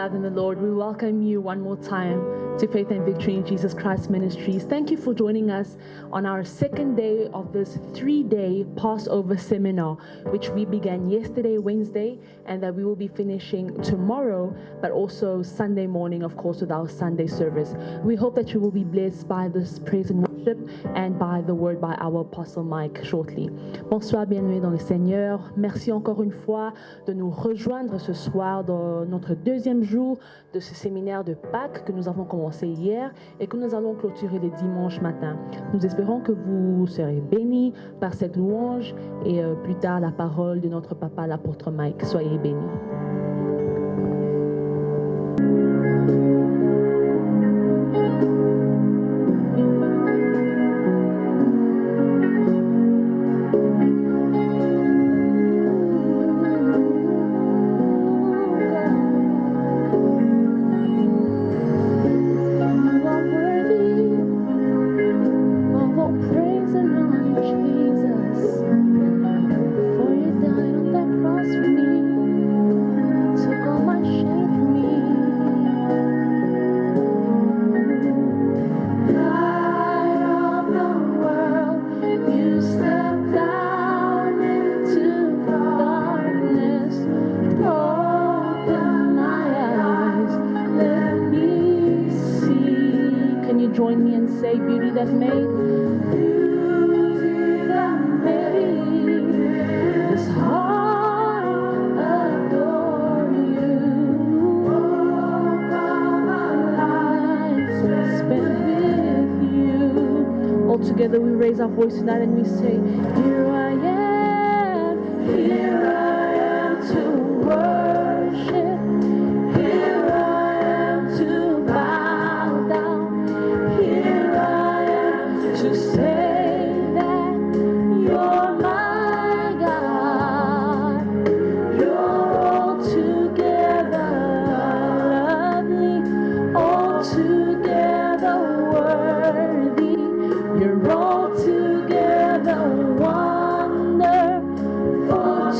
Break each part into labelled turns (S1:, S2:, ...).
S1: beloved in the Lord, we welcome you one more time to Faith and Victory in Jesus Christ Ministries. Thank you for joining us on our second day of this 3-day Passover seminar, which we began yesterday, Wednesday, and that we will be finishing tomorrow, but also Sunday morning, of course, with our Sunday service. We hope that you will be blessed by this praise and worship and by the word by our Apostle Mike shortly. Bonsoir, bien-aimés dans le Seigneur. Merci encore une fois de nous rejoindre ce soir dans notre deuxième jour de ce séminaire de Pâques que nous avons commencé hier et que nous allons clôturer le dimanche matin. Nous espérons que vous serez bénis par cette louange et plus tard la parole de notre papa, l'apôtre Mike. Soyez bénis. Together we raise our voice tonight and we say, here I am to worship, here I am to bow down, here I am to say that you're my God, you're altogether lovely, altogether worthy. You're altogether wonderful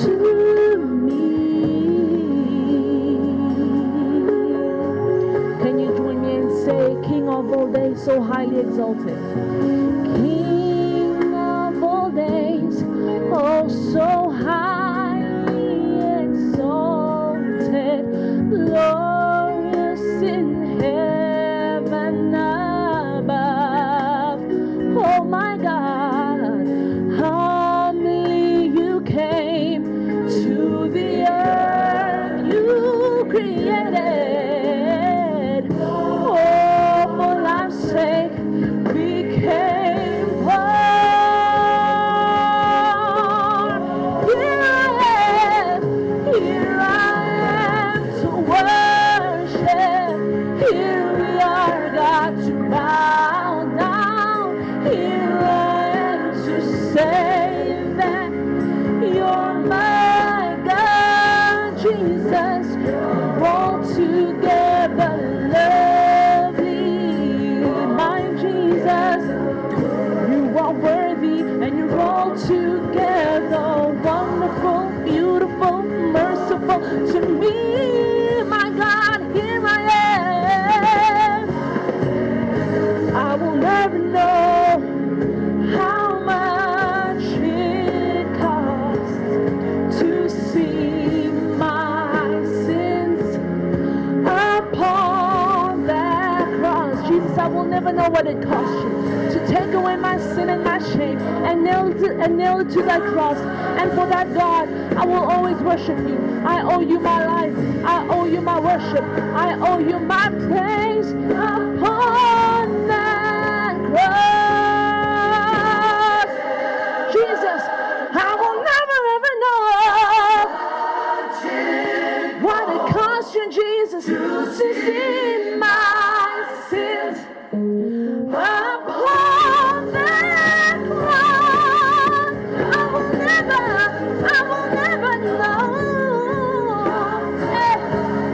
S1: to me. Can you join me and say, King of all days, so highly exalted? King of all days, oh so highly exalted, glorious in heaven above. Oh my God, humbly you came to the earth you created. Oh, for life's sake became poor. Here I am to worship. Here we are, God, to bow down. Here I am to say that you're my God, Jesus. You're altogether lovely, my Jesus. You are worthy and you're altogether wonderful, beautiful, merciful to me, my God. Here I am. I will never know how much it costs to see my sins upon that cross. Jesus, I will never know what it cost you to take away my sin and my shame and nail it to that cross. And for that, God, I will always worship you. I owe you my life. I owe you my worship. I owe you my praise upon that cross. Jesus, I will never ever know what it cost you, Jesus, to see my sins upon that cross. I will never know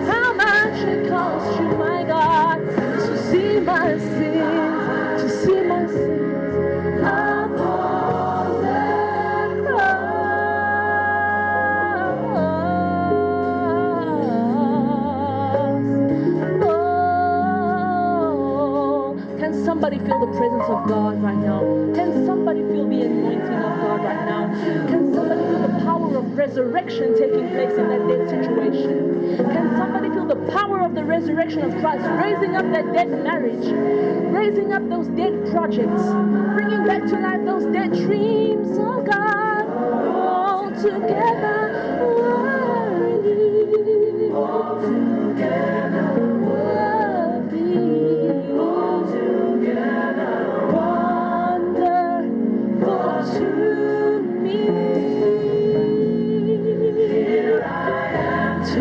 S1: how much it cost you, my God, to see my resurrection taking place in that dead situation? Can somebody feel the power of the resurrection of Christ, raising up that dead marriage, raising up those dead projects, bringing back to life those dead dreams? Oh God, all together worthy, all together worthy, all together wonderful to me. Here I am to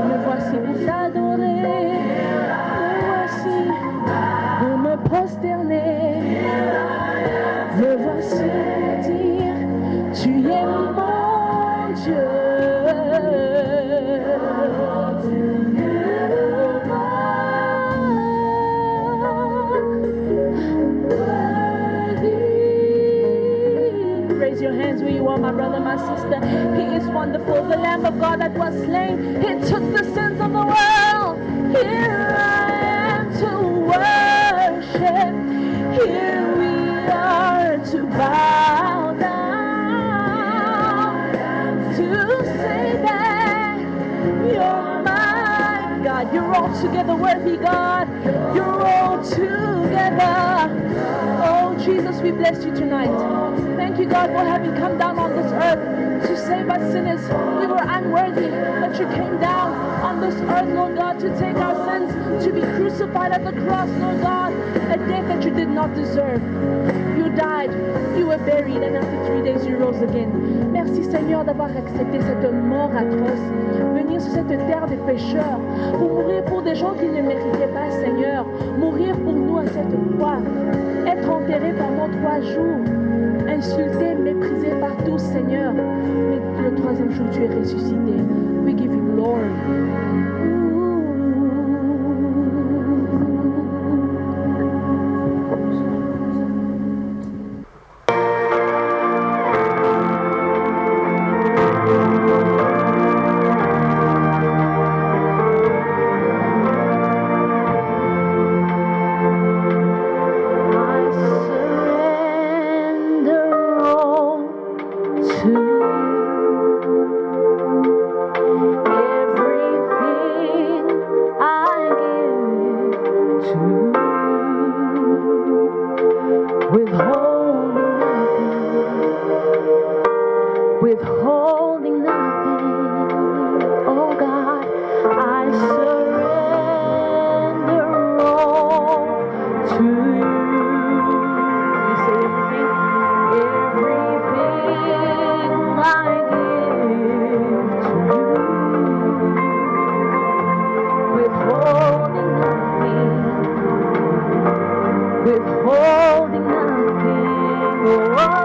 S1: me voici pour t'adorer, me voici pour me prosterner, me voici dire tu es mon Dieu. Raise your hands where you are, my brother, my sister. He is wonderful, the Lamb of God that was slain. He took the sins of the world. Here I am to worship. Here we are to bow down, to say that you're my God. You're altogether worthy, God. You're all together. Oh, Jesus, we bless you tonight. Thank you, God, for having come down on this earth to save us sinners. We were unworthy, but you came down on this earth, Lord God, to take our sins, to be crucified at the cross, Lord God, a death that you did not deserve. You died, you were buried, and after 3 days you rose again. Merci, Seigneur, d'avoir accepté cette mort atroce, venir sur cette terre des pécheurs, pour mourir pour des gens qui ne méritaient pas, Seigneur, mourir pour nous à cette croix, être enterré pendant 3 jours, insulté, méprisé par tous, Seigneur. Mais le 3e jour, tu es ressuscité. We give you glory. Withholding nothing, oh God, I surrender all to you. We say everything, everything I give to you. Withholding nothing, withholding nothing, oh.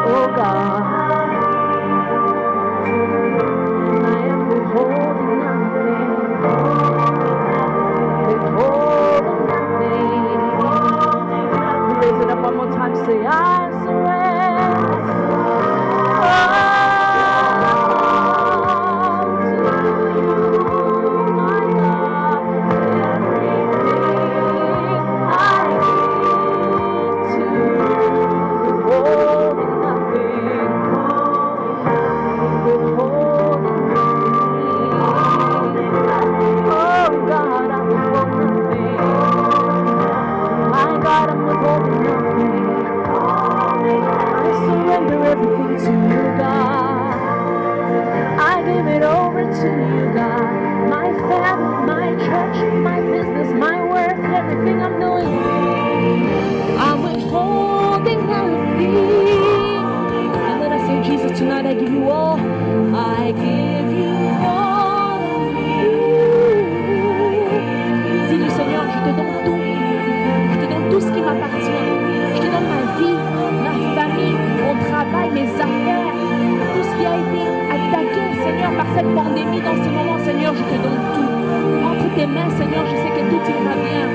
S1: Oh God, I am withholding nothing, withholding nothing. Raise it up one more time, say I surrender. Everything to you, God. I give it over to you, God. My family, my church, my business, my work, everything I'm doing. I'm withholding nothing. And then I say, Jesus, tonight I give you all. I give you all. Dis-lui, Seigneur, je te donne tout. Je te donne tout ce qui m'appartient. Je te donne ma vie, ma famille, mon travail, mes affaires, tout ce qui a été attaqué, Seigneur, par cette pandémie dans ce moment, Seigneur, je te donne tout. Entre tes mains, Seigneur, je sais que tout ira bien.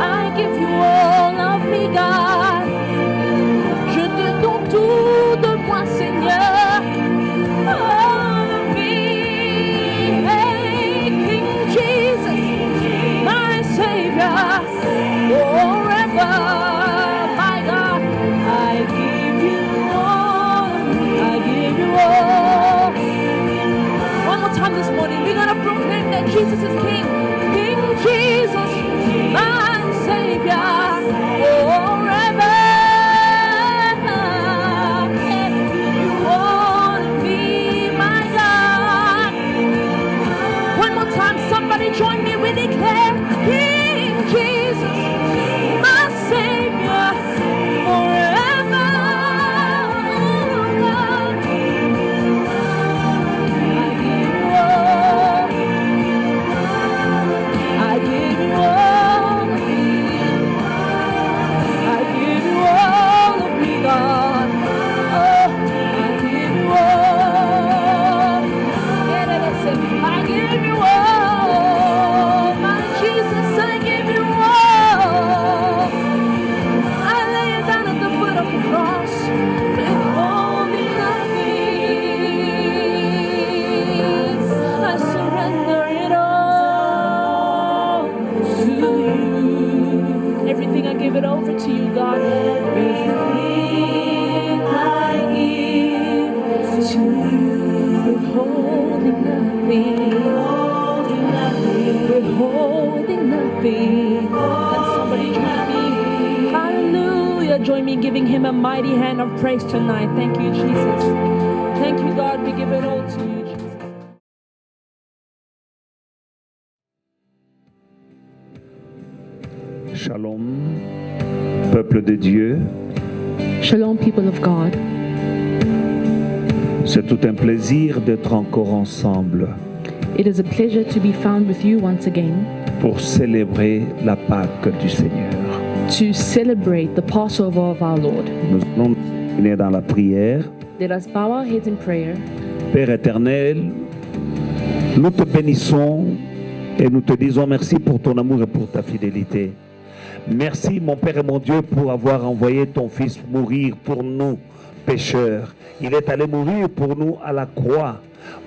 S1: I give you all of me, God. Je te donne tout de moi, Seigneur. All of me, hey, King Jesus. Jesus is King. King Jesus, my Savior, forever. You want to be my God. One more time, somebody join me. We declare, King Jesus, my Savior, forever. I give you all of me. I give you all of me, God. Oh, I give you all. I give you all. My Jesus, I give you all. I lay it down at the foot of the cross, withholding nothing. I surrender it all to you. Everything I give it over to you, God. Everything I give to you, withholding nothing, withholding nothing. Can somebody join me? Hallelujah. Join me in giving him a mighty hand of praise tonight. Thank you, Jesus. Thank you, God. We give it all to you, Jesus.
S2: Shalom, peuple de Dieu.
S1: Shalom, people of God.
S2: C'est tout un plaisir d'être encore ensemble
S1: It is a pleasure to be found with you once again
S2: pour célébrer la Pâque du Seigneur.
S1: to celebrate the Passover of our Lord.
S2: Nous allons nous unir dans la prière.
S1: Let us bow our heads in prayer.
S2: Père éternel, nous te bénissons et nous te disons merci pour ton amour et pour ta fidélité. Merci mon Père et mon Dieu pour avoir envoyé ton Fils mourir pour nous, pécheurs. Il est allé mourir pour nous à la croix.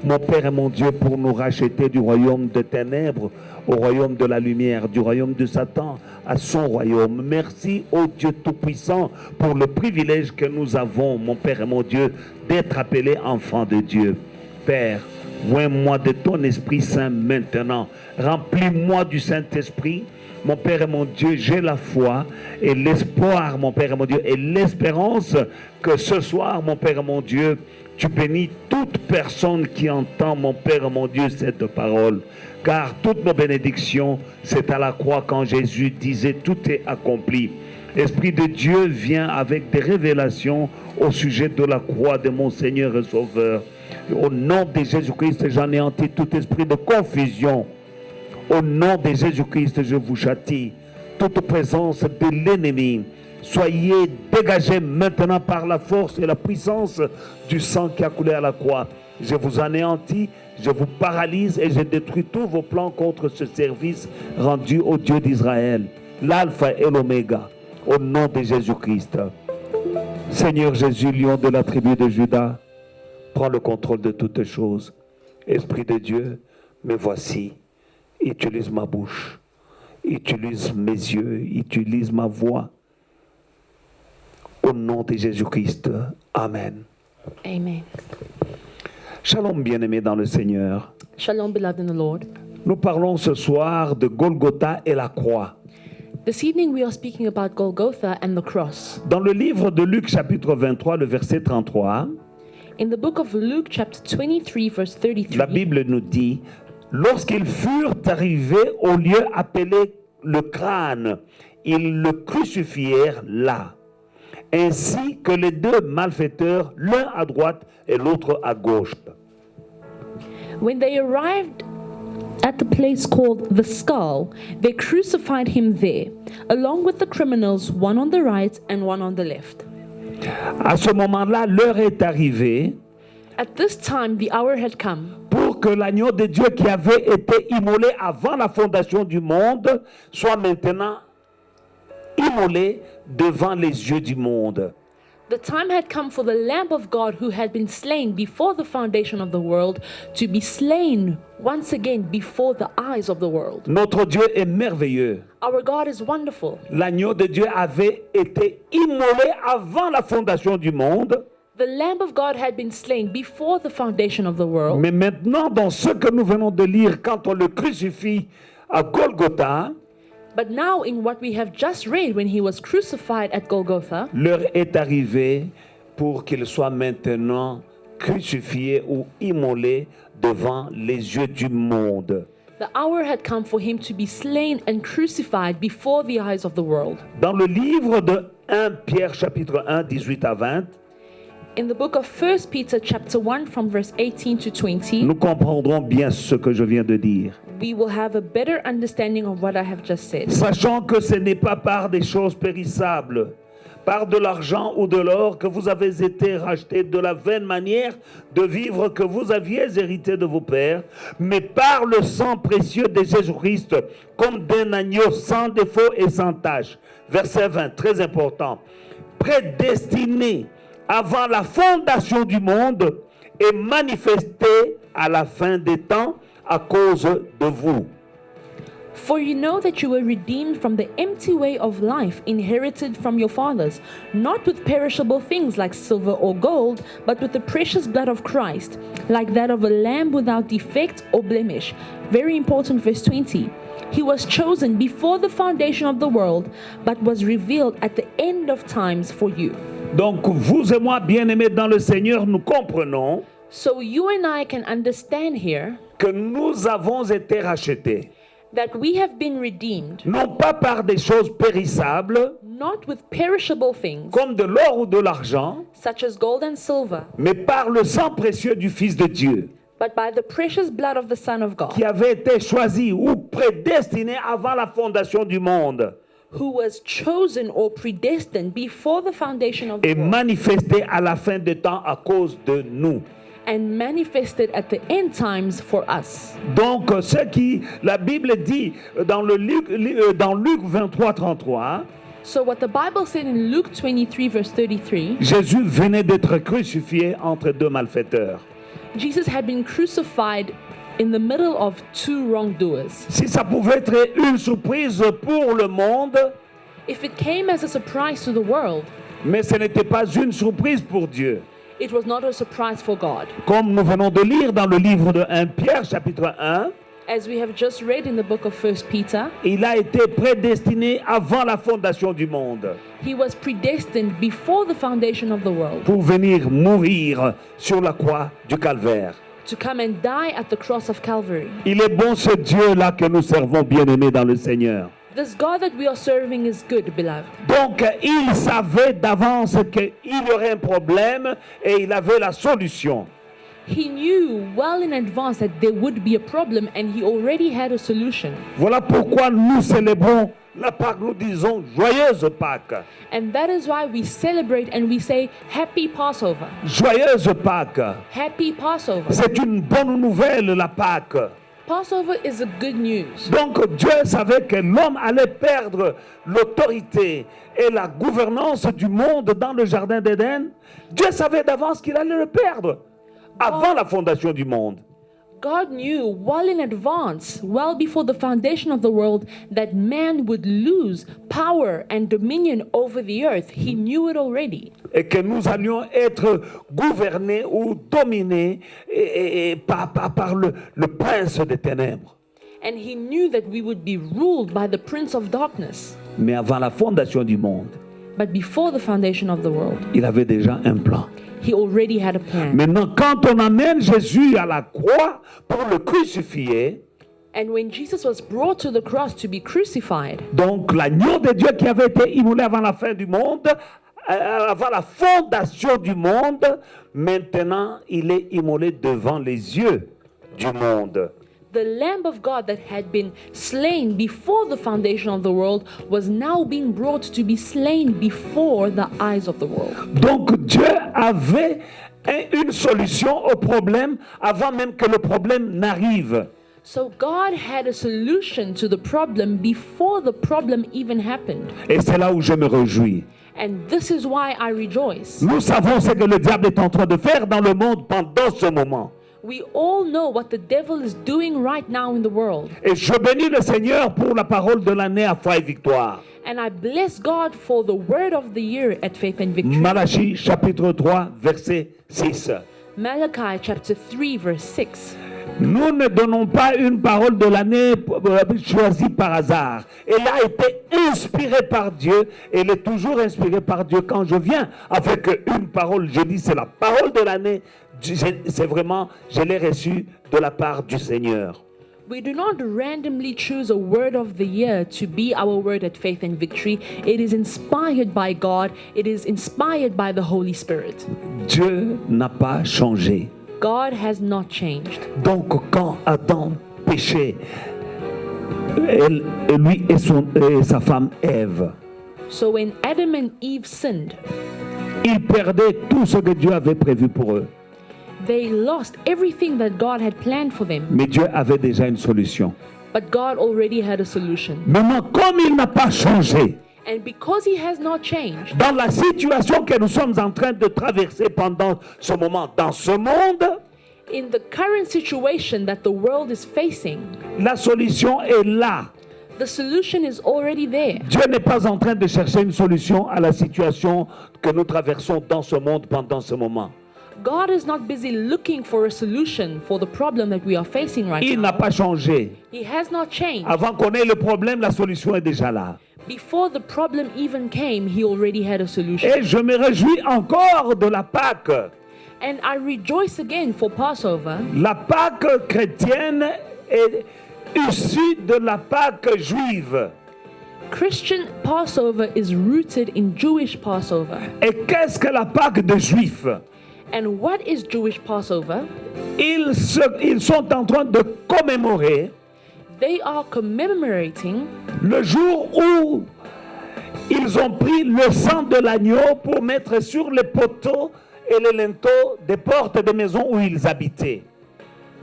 S2: Mon Père et mon Dieu, pour nous racheter du royaume de ténèbres au royaume de la lumière, du royaume de Satan à son royaume. Merci au Dieu Tout-Puissant pour le privilège que nous avons, mon Père et mon Dieu, d'être appelés enfants de Dieu. Père, oins-moi de ton Esprit Saint maintenant. Remplis-moi du Saint-Esprit. Mon Père et mon Dieu, j'ai la foi et l'espoir, mon Père et mon Dieu, et l'espérance que ce soir, mon Père et mon Dieu, tu bénis toute personne qui entend, mon Père et mon Dieu, cette parole. Car toutes nos bénédictions, c'est à la croix quand Jésus disait « Tout est accompli ». L'Esprit de Dieu vient avec des révélations au sujet de la croix de mon Seigneur et Sauveur. Au nom de Jésus-Christ, j'anéantis tout esprit de confusion. Au nom de Jésus-Christ, je vous châtie. Toute présence de l'ennemi, soyez dégagés maintenant par la force et la puissance du sang qui a coulé à la croix. Je vous anéantis, je vous paralyse et je détruis tous vos plans contre ce service rendu au Dieu d'Israël, l'alpha et l'oméga, au nom de Jésus-Christ. Seigneur Jésus, lion de la tribu de Juda, prends le contrôle de toutes choses. Esprit de Dieu, me voici. Utilise ma bouche, utilise mes yeux, utilise ma voix. Au nom de Jésus-Christ. Amen.
S1: Amen.
S2: Shalom, bien-aimés dans le Seigneur.
S1: Shalom, beloved in the Lord.
S2: Nous parlons ce soir de Golgotha et la croix.
S1: This evening we are speaking about Golgotha and the cross.
S2: Dans le livre de Luc, chapitre 23, le verset 33,
S1: In the book of Luke, chapter 23, verse 33,
S2: la Bible nous dit: lorsqu'ils furent arrivés au lieu appelé le crâne, ils le crucifièrent là, ainsi que les deux malfaiteurs, l'un à droite et l'autre à gauche.
S1: when they arrived at the place called the skull, they crucified him there, along with the criminals, one on the right and one on the left.
S2: À ce moment-là, l'heure est arrivée
S1: At this time, the hour had come
S2: pour que l'agneau de Dieu qui avait été immolé avant la fondation du monde soit maintenant immolé devant les yeux du monde.
S1: The time had come for the Lamb of God, who had been slain before the foundation of the world, to be slain once again before the eyes of the world.
S2: Notre Dieu est merveilleux.
S1: Our God is wonderful.
S2: L'agneau de Dieu avait été immolé avant la fondation du monde.
S1: The Lamb of God had been slain before the foundation of the world.
S2: Mais maintenant, dans ce que nous venons de lire, quand on le crucifie à Golgotha,
S1: But now in what we have just read when he was crucified at Golgotha,
S2: l'heure est arrivée pour qu'il soit maintenant crucifié ou immolé devant les yeux du monde.
S1: the hour had come for him to be slain and crucified before the eyes of the world.
S2: Dans le livre de 1 Pierre chapitre 1, 18 à 20,
S1: In the book of 1 Peter chapter 1 from verse 18 to 20,
S2: nous comprendrons bien ce que je viens de dire.
S1: we will have a better understanding of what I have just said.
S2: Sachant que ce n'est pas par des choses périssables, par de l'argent ou de l'or que vous avez été rachetés de la vaine manière de vivre que vous aviez hérité de vos pères, mais par le sang précieux de Jésus-Christ, comme d'un agneau sans défaut et sans tache. Verset 20, très important. Prédestiné avant la fondation du monde et manifesté à la fin des temps à cause de vous.
S1: For you know that you were redeemed from the empty way of life inherited from your fathers, not with perishable things like silver or gold, but with the precious blood of Christ, like that of a lamb without defect or blemish. Very important, verse 20. He was chosen before the foundation of the world, but was revealed at the end of times for you.
S2: Donc vous et moi, bien-aimés dans le Seigneur, nous comprenons
S1: So you and I can understand here
S2: que nous avons été rachetés,
S1: that we have been redeemed,
S2: non pas par des choses périssables,
S1: not with perishable things,
S2: comme de l'or ou de l'argent,
S1: such as gold and silver,
S2: mais par le sang précieux du Fils de Dieu,
S1: but by the precious blood of the Son of God,
S2: qui avait été choisi ou prédestiné avant la fondation du monde
S1: who was chosen or predestined before the foundation of the
S2: et
S1: world,
S2: manifesté à la fin des temps à cause de nous.
S1: and manifested at the end times for us.
S2: Donc, ce qui la Bible dit dans Luc 23, 33,
S1: So what the Bible said in Luke 23 verse 33,
S2: Jésus venait d'être crucifié entre deux malfaiteurs.
S1: Jesus had been crucified in the middle of two wrongdoers.
S2: Si ça pouvait être une surprise pour le monde,
S1: If it came as a surprise to the world,
S2: mais ce n'était pas une surprise pour Dieu.
S1: it was not a surprise for God.
S2: Comme nous venons de lire dans le livre de 1 Pierre, chapitre 1,
S1: As we have just read in the book of 1 Peter,
S2: il a été prédestiné avant la fondation du monde
S1: he was predestined before the foundation of the world
S2: pour venir mourir sur la croix du Calvaire.
S1: to come and die at the cross of Calvary.
S2: Il est bon ce Dieu-là que nous servons, bien-aimés dans le Seigneur.
S1: This God that we are serving is good, beloved.
S2: Donc, il savait d'avance qu'il y aurait un problème et il avait la solution.
S1: He knew well in advance that there would be a problem and he already had a solution.
S2: Voilà pourquoi nous célébrons la Pâque, nous disons joyeuse Pâque.
S1: And that is why we celebrate and we say, Happy Passover.
S2: Joyeuse Pâque.
S1: Happy Passover.
S2: C'est une bonne nouvelle, la Pâque.
S1: Passover is a good news.
S2: Donc Dieu savait que l'homme allait perdre l'autorité et la gouvernance du monde dans le jardin d'Éden. Dieu savait d'avance qu'il allait le perdre avant la fondation du monde.
S1: God knew well in advance, well before the foundation of the world, that man would lose power and dominion over the earth. He knew it already.
S2: Et que nous allions être gouvernés ou dominés par le prince des ténèbres.
S1: And he knew that we would be ruled by the prince of darkness.
S2: Mais avant la fondation du monde,
S1: But before the foundation of the world,
S2: il avait déjà un plan.
S1: he already had a plan.
S2: Maintenant, quand on amène Jésus à la croix pour le crucifier,
S1: And when Jesus was brought to the cross to be crucified,
S2: donc l'agneau de Dieu qui avait été immolé avant la fin du monde, avant la fondation du monde, maintenant il est immolé devant les yeux du monde.
S1: the Lamb of God that had been slain before the foundation of the world was now being brought to be slain before the eyes of the world.
S2: Donc Dieu avait une solution au problème avant même que le problème n'arrive.
S1: So God had a solution to the problem before the problem even happened.
S2: Et c'est là où je me réjouis.
S1: And this is why I rejoice.
S2: Nous savons ce que le diable est en train de faire dans le monde pendant ce moment.
S1: We all know what the devil is doing right now in the world.
S2: Et je bénis le Seigneur pour la parole de l'année à Foi et Victoire.
S1: And I bless God for the word of the year at Faith and Victory.
S2: Malachie chapitre 3 verset 6.
S1: Malachi chapter 3 verse 6.
S2: Nous ne donnons pas une parole de l'année choisie par hasard. Elle a été inspirée par Dieu. Elle est toujours inspirée par Dieu. Quand je viens avec une parole, je dis c'est la parole de l'année. C'est vraiment, je l'ai reçue de la part du Seigneur.
S1: We do not randomly choose a word of the year to be our word at Faith and Victory. It is inspired by God. It is inspired by the Holy Spirit.
S2: Dieu n'a pas changé.
S1: God has not changed.
S2: Donc quand Adam péchait, lui et sa femme Ève,
S1: So when Adam and Eve sinned,
S2: ils perdaient tout ce que Dieu avait prévu pour eux.
S1: they lost everything that God had planned for them.
S2: Mais Dieu avait déjà une solution.
S1: But God already had a solution.
S2: Maintenant, comme il n'a pas changé,
S1: And because he has not changed,
S2: dans la situation que nous sommes en train de traverser pendant ce moment, dans ce monde,
S1: in the current situation that the world is facing,
S2: la solution est là.
S1: the solution is already there.
S2: Dieu n'est pas en train de chercher une solution à la situation que nous traversons dans ce monde pendant ce moment.
S1: God is not busy looking for a solution for the problem that we are facing right
S2: Il n'a
S1: now.
S2: pas changé.
S1: He has not changed.
S2: Avant qu'on ait le problème, la solution est déjà là.
S1: Before the problem even came, he already had a solution.
S2: Et je me réjouis encore de la Pâque.
S1: And I rejoice again for Passover.
S2: La Pâque chrétienne est issue de la Pâque juive.
S1: Christian Passover is rooted in Jewish Passover.
S2: Et qu'est-ce que la Pâque des Juifs?
S1: And what is Jewish Passover?
S2: Ils sont en train de commémorer
S1: They are commemorating
S2: le jour où ils ont pris le sang de l'agneau pour mettre sur les poteaux et les linteaux des portes des maisons où ils habitaient.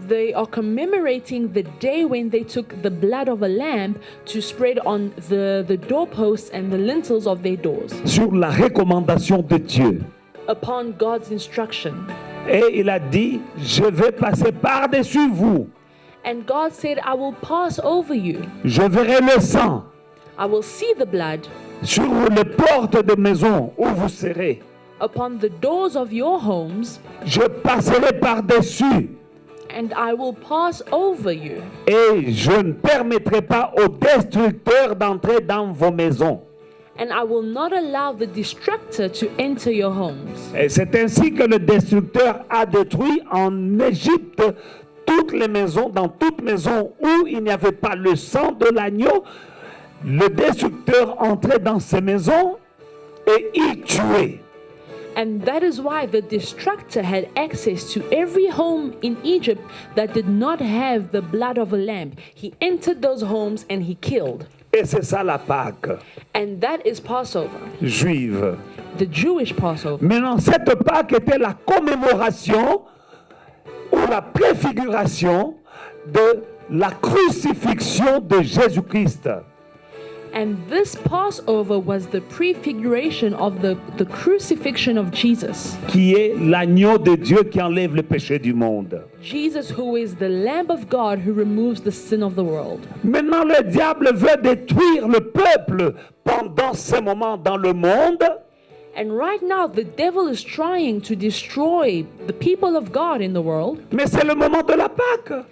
S1: They are commemorating the day when they took the blood of a lamb to spread on the doorposts and the lintels of their doors
S2: Sur la recommandation de Dieu.
S1: upon God's instruction.
S2: Et il a dit, je vais passer par-dessus vous.
S1: And God said, I will pass over you.
S2: Je verrai le sang
S1: I will see the blood
S2: sur les portes des maisons où vous serez.
S1: upon the doors of your homes,
S2: Je passerai par-dessus.
S1: and I will pass over you.
S2: Et je ne permettrai pas aux destructeurs d'entrer dans vos maisons.
S1: And I will not allow the destructor to enter your homes.
S2: Et c'est ainsi que le destructeur a détruit en Égypte toutes les maisons, dans toute maison où il n'y avait pas le sang de l'agneau. Le destructeur entrait dans ces maisons et il tuait.
S1: And that is why the destructor had access to every home in Egypt that did not have the blood of a lamb. He entered those homes and he killed.
S2: Et c'est ça la Pâque
S1: And that is Passover,
S2: juive.
S1: the Jewish Passover.
S2: Maintenant, cette Pâque était la commémoration ou la préfiguration de la crucifixion de Jésus-Christ.
S1: And this Passover was the prefiguration of the crucifixion of Jesus.
S2: Qui est l'agneau de Dieu qui enlève le péché du monde.
S1: Jesus, who is the Lamb of God who removes the sin of the world.
S2: Maintenant, le diable veut détruire le peuple pendant ce moment dans le monde.
S1: And right now, the devil is trying to destroy the people of God in the world.
S2: Mais c'est le moment de la Pâque.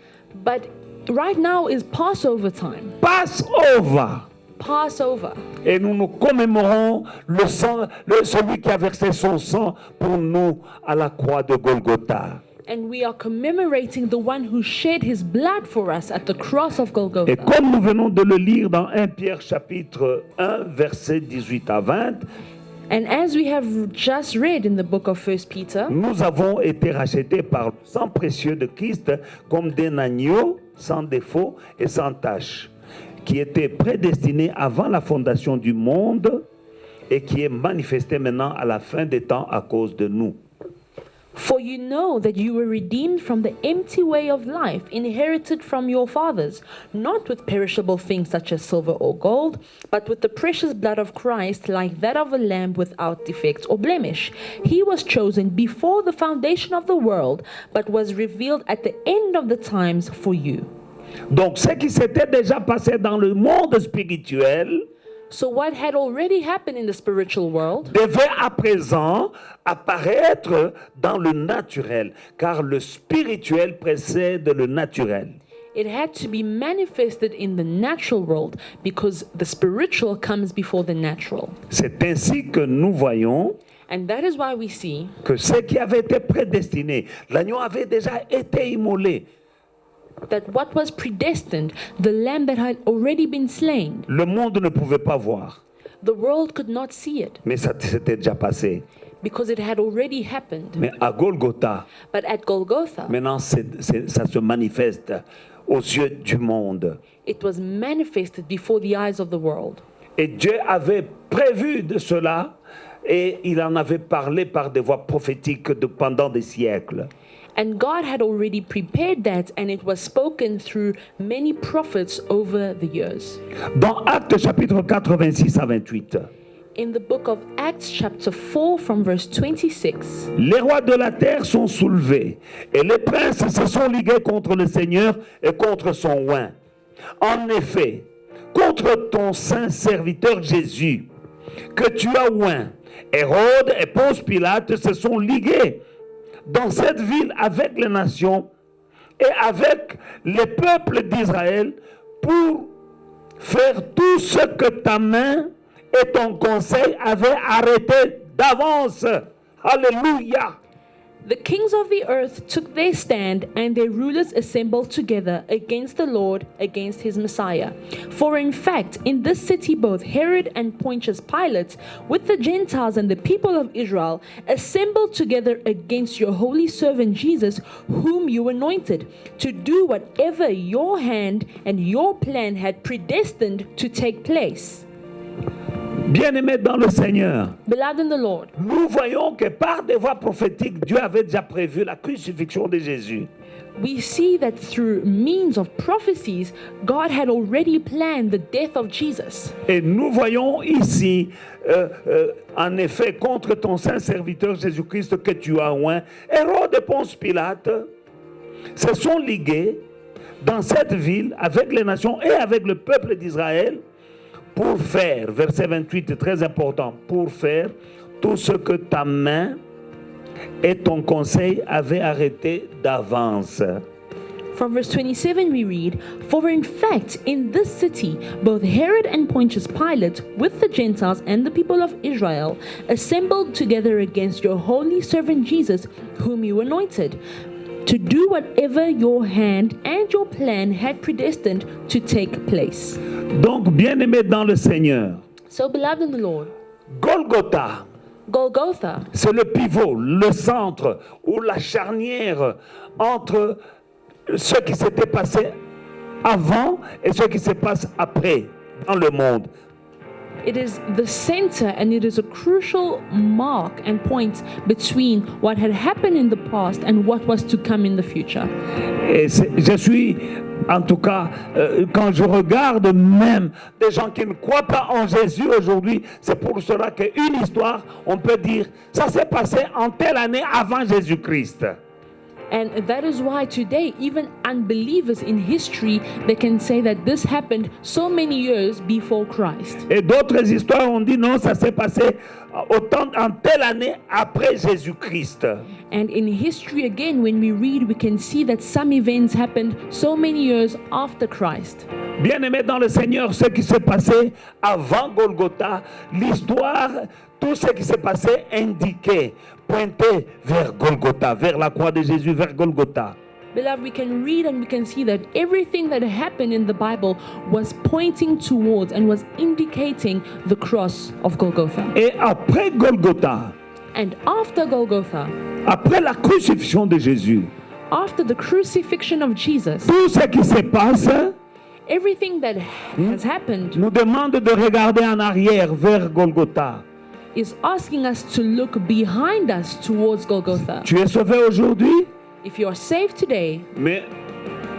S1: But right now is Passover time.
S2: Passover.
S1: Passover.
S2: Et nous commémorons le sang, celui qui a versé son sang pour nous à la croix de Golgotha.
S1: And we are commemorating the one who shed his blood for us at the cross of
S2: Et
S1: Golgotha.
S2: comme nous venons de le lire dans 1 Pierre chapitre 1, versets 18 à 20,
S1: And as we have just read in the book of 1 Peter,
S2: nous avons été rachetés par le sang précieux de Christ comme d'un agneau sans défaut et sans tache, qui était prédestiné avant la fondation du monde et qui est manifesté maintenant à la fin des temps à cause de nous.
S1: For you know that you were redeemed from the empty way of life inherited from your fathers, not with perishable things such as silver or gold, but with the precious blood of Christ, like that of a lamb without defect or blemish. He was chosen before the foundation of the world, but was revealed at the end of the times for you.
S2: Donc, ce qui s'était déjà passé dans le monde spirituel
S1: So what had already happened in the spiritual world
S2: devait à présent apparaître dans le naturel, car le spirituel précède le naturel.
S1: it had to be manifested in the natural world because the spiritual comes before the natural.
S2: C'est ainsi que nous voyons
S1: And that is why we see
S2: que ce qui avait été prédestiné, l'agneau avait déjà été immolé.
S1: that what was predestined, the lamb that had already been slain,
S2: Le monde ne pouvait pas voir,
S1: the world could not see it
S2: mais ça s'était déjà passé.
S1: because it had already happened.
S2: Mais à Golgotha,
S1: But at Golgotha,
S2: maintenant ça se manifeste aux yeux du monde.
S1: it was manifested before the eyes of the world.
S2: Et Dieu avait prévu de cela et il en avait parlé par des voix prophétiques pendant des siècles.
S1: And God had already prepared that, and it was spoken through many prophets over the years.
S2: Dans Actes chapitre 4, 26 à 28,
S1: In the book of Acts, chapter 4, from verse 26,
S2: les rois de la terre sont soulevés et les princes se sont ligués contre le Seigneur et contre son oint. En effet, contre ton saint serviteur Jésus, que tu as oint, Hérode et Ponce Pilate se sont ligués dans cette ville avec les nations et avec les peuples d'Israël pour faire tout ce que ta main et ton conseil avaient arrêté d'avance. Alléluia.
S1: the kings of the earth took their stand, and their rulers assembled together against the Lord, against his Messiah. For in fact, in this city both Herod and Pontius Pilate, with the Gentiles and the people of Israel, assembled together against your holy servant Jesus, whom you anointed, to do whatever your hand and your plan had predestined to take place.
S2: Bien-aimés dans le Seigneur,
S1: Beloved in the Lord,
S2: nous voyons que par des voix prophétiques, Dieu avait déjà prévu la crucifixion de Jésus.
S1: we see that through means of prophecies, God had already planned the death of Jesus.
S2: Et nous voyons ici, en effet, contre ton saint serviteur Jésus-Christ que tu as oint, Hérode et Ponce Pilate se sont ligués dans cette ville avec les nations et avec le peuple d'Israël pour faire, verset 28 très important, pour faire tout ce que ta main et ton conseil avaient arrêté d'avance.
S1: From verse 27 we read, For in fact, in this city, both Herod and Pontius Pilate, with the Gentiles and the people of Israel, assembled together against your holy servant Jesus, whom you anointed, to do whatever your hand and your plan had predestined to take place.
S2: Donc, bien-aimés dans le Seigneur,
S1: So, beloved in the Lord,
S2: Golgotha,
S1: Golgotha
S2: c'est le pivot, le centre ou la charnière entre ce qui s'était passé avant et ce qui se passe après dans le monde.
S1: it is the center, and it is a crucial mark and point between what had happened in the past and what was to come in the future.
S2: Et je suis, en tout cas, quand je regarde même des gens qui ne croient pas en Jésus aujourd'hui, c'est pour cela qu'une histoire, on peut dire, ça s'est passé en telle année avant Jésus-Christ.
S1: And that is why today, even unbelievers in history, they can say that this happened so many years before Christ.
S2: Et d'autres histoires ont dit non, ça s'est passé en telle année après Jésus-Christ.
S1: And in history again, when we read, we can see that some events happened so many years after Christ.
S2: Bien-aimés dans le Seigneur, ce qui s'est passé avant Golgotha, l'histoire, tout ce qui s'est passé indiquait, pointait vers Golgotha, vers la croix de Jésus, vers Golgotha.
S1: Beloved, we can read and we can see that everything that happened in the Bible was pointing towards and was indicating the cross of Golgotha.
S2: Et après Golgotha,
S1: And after Golgotha,
S2: après la crucifixion de Jésus,
S1: after the crucifixion of Jesus,
S2: tout ce qui se passe
S1: everything that has happened
S2: nous demande de regarder en arrière vers Golgotha.
S1: is asking us to look behind us towards Golgotha.
S2: Tu es sauvé aujourd'hui,
S1: If you are saved today,
S2: mais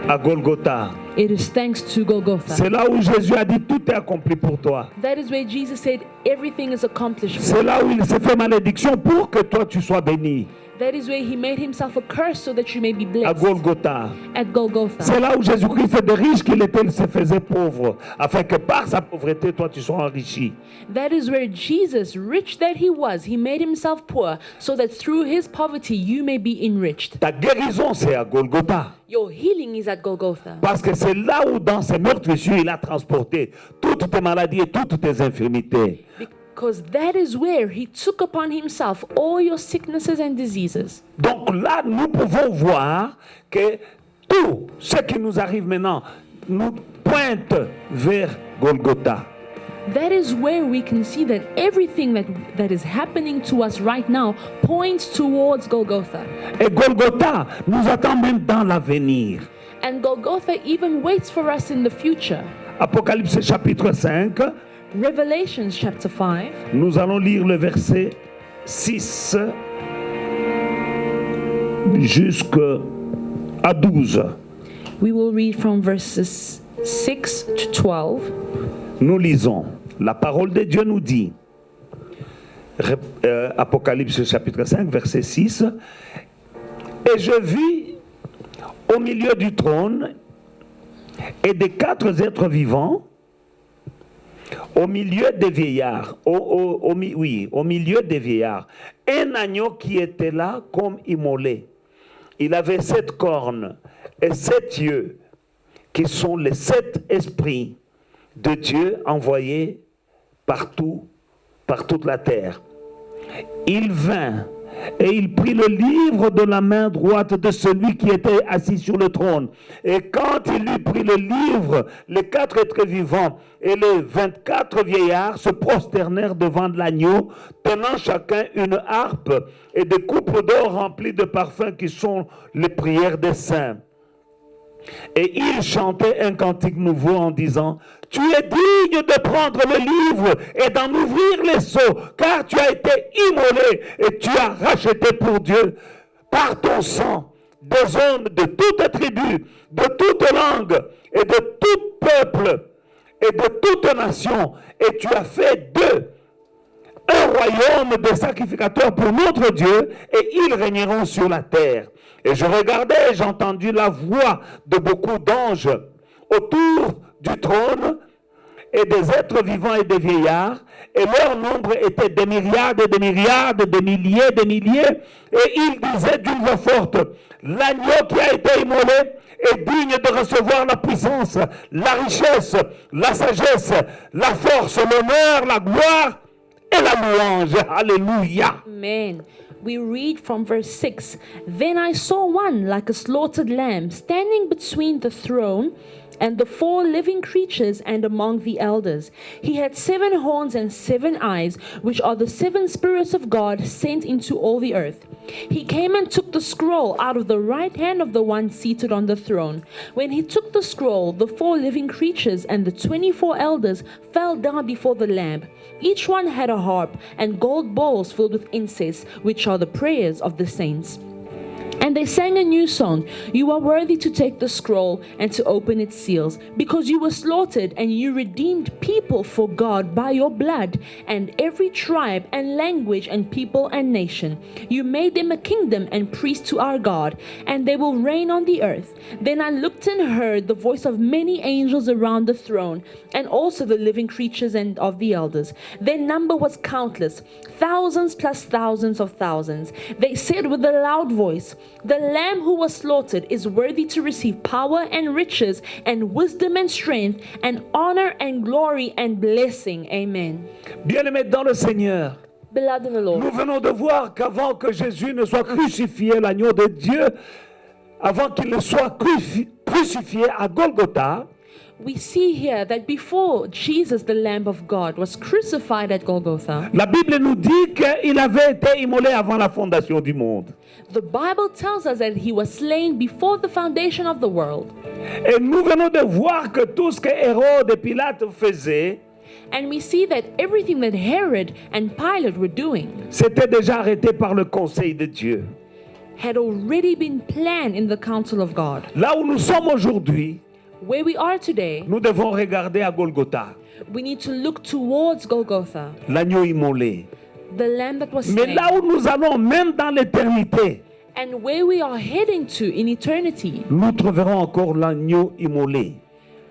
S2: à Golgotha.
S1: it is thanks to Golgotha.
S2: C'est là où Jésus a dit tout est accompli pour toi.
S1: That is where Jesus said everything is accomplished for
S2: C'est
S1: you.
S2: là où il s'est fait malédiction pour que toi tu sois béni.
S1: That is where he made himself a curse so that you may be
S2: À
S1: blessed.
S2: Golgotha.
S1: At Golgotha.
S2: C'est là où Jésus-Christ est de riche qu'il était, il se faisait pauvre, afin que par sa pauvreté, toi tu sois enrichi.
S1: That is where Jesus, rich that he was, he made himself poor so that through his poverty you may be enriched.
S2: Ta guérison, c'est à Golgotha.
S1: Your healing is at Golgotha.
S2: Parce que c'est là où, dans ses meurtrissures, il a transporté toutes tes maladies et toutes tes infirmités.
S1: Because that is where he took upon himself all your sicknesses and diseases.
S2: Donc là, nous pouvons voir que tout ce qui nous arrive maintenant nous pointe vers Golgotha.
S1: That is where we can see that everything that is happening to us right now points towards Golgotha.
S2: Et Golgotha nous attend même dans l'avenir.
S1: And Golgotha even waits for us in the future.
S2: Apocalypse chapitre 5,
S1: Revelations chapter 5,
S2: nous allons lire le verset 6 jusqu'à 12.
S1: we will read from verses 6 to 12.
S2: Nous lisons. La parole de Dieu nous dit, Apocalypse chapitre 5, verset 6, et je vis au milieu du trône et des 4 êtres vivants, au milieu des vieillards, au milieu des vieillards, un agneau qui était là comme immolé. Il avait 7 cornes et 7 yeux, qui sont les 7 esprits de Dieu envoyés partout, par toute la terre. Il vint et il prit le livre de la main droite de celui qui était assis sur le trône. Et quand il eut pris le livre, les 4 êtres vivants et les 24 vieillards se prosternèrent devant l'agneau, tenant chacun une harpe et des coupes d'or remplies de parfums qui sont les prières des saints. Et il chantait un cantique nouveau en disant, « Tu es digne de prendre le livre et d'en ouvrir les sceaux, car tu as été immolé et tu as racheté pour Dieu par ton sang des hommes de toute tribu, de toute langue et de tout peuple et de toute nation, et tu as fait d'eux un royaume de sacrificateurs pour notre Dieu, et ils régneront sur la terre. » Et je regardais et j'ai entendu la voix de beaucoup d'anges autour du trône et des êtres vivants et des vieillards, et leur nombre était des myriades et des myriades, des milliers, et ils disaient d'une voix forte, l'agneau qui a été immolé est digne de recevoir la puissance, la richesse, la sagesse, la force, l'honneur, la gloire et la louange. Alléluia.
S1: Amen. We read from verse 6. Then I saw one like a slaughtered lamb standing between the throne and the 4 living creatures and among the elders. He had 7 horns and 7 eyes, which are the 7 spirits of God sent into all the earth. He came and took the scroll out of the right hand of the one seated on the throne. When he took the scroll, the 4 living creatures and the 24 elders fell down before the Lamb. Each one had a harp and gold bowls filled with incense, which are the prayers of the saints. And they sang a new song. You are worthy to take the scroll and to open its seals, because you were slaughtered and you redeemed people for God by your blood, and every tribe and language and people and nation. You made them a kingdom and priests to our God, and they will reign on the earth. Then I looked and heard the voice of many angels around the throne, and also the living creatures and of the elders. Their number was countless, thousands plus thousands of thousands. They said with a loud voice, the Lamb who was slaughtered is worthy to receive power and riches and wisdom and strength and honor and glory and blessing. Amen.
S2: Bien-aimés dans le Seigneur,
S1: Beloved in the Lord,
S2: nous venons de voir qu'avant que Jésus ne soit crucifié, l'agneau de Dieu, avant qu'il ne soit crucifié à Golgotha,
S1: we see here that before Jesus, the Lamb of God, was crucified at Golgotha,
S2: la Bible nous dit qu'il avait été immolé avant la fondation du monde.
S1: the Bible tells us that he was slain before the foundation of the world.
S2: Et nous venons de voir que tout ce que Hérode et Pilate faisaient,
S1: And we see that everything that Herod and Pilate were doing
S2: c'était déjà arrêté par le conseil de Dieu.
S1: had already been planned in the counsel of God.
S2: Là où nous sommes aujourd'hui,
S1: Where we are today,
S2: nous devons regarder à Golgotha,
S1: we need to look towards Golgotha,
S2: l'agneau immolé.
S1: the lamb that was
S2: Mais
S1: slain.
S2: là où nous allons, même dans l'éternité,
S1: And where we are heading to in eternity,
S2: nous trouverons encore l'agneau immolé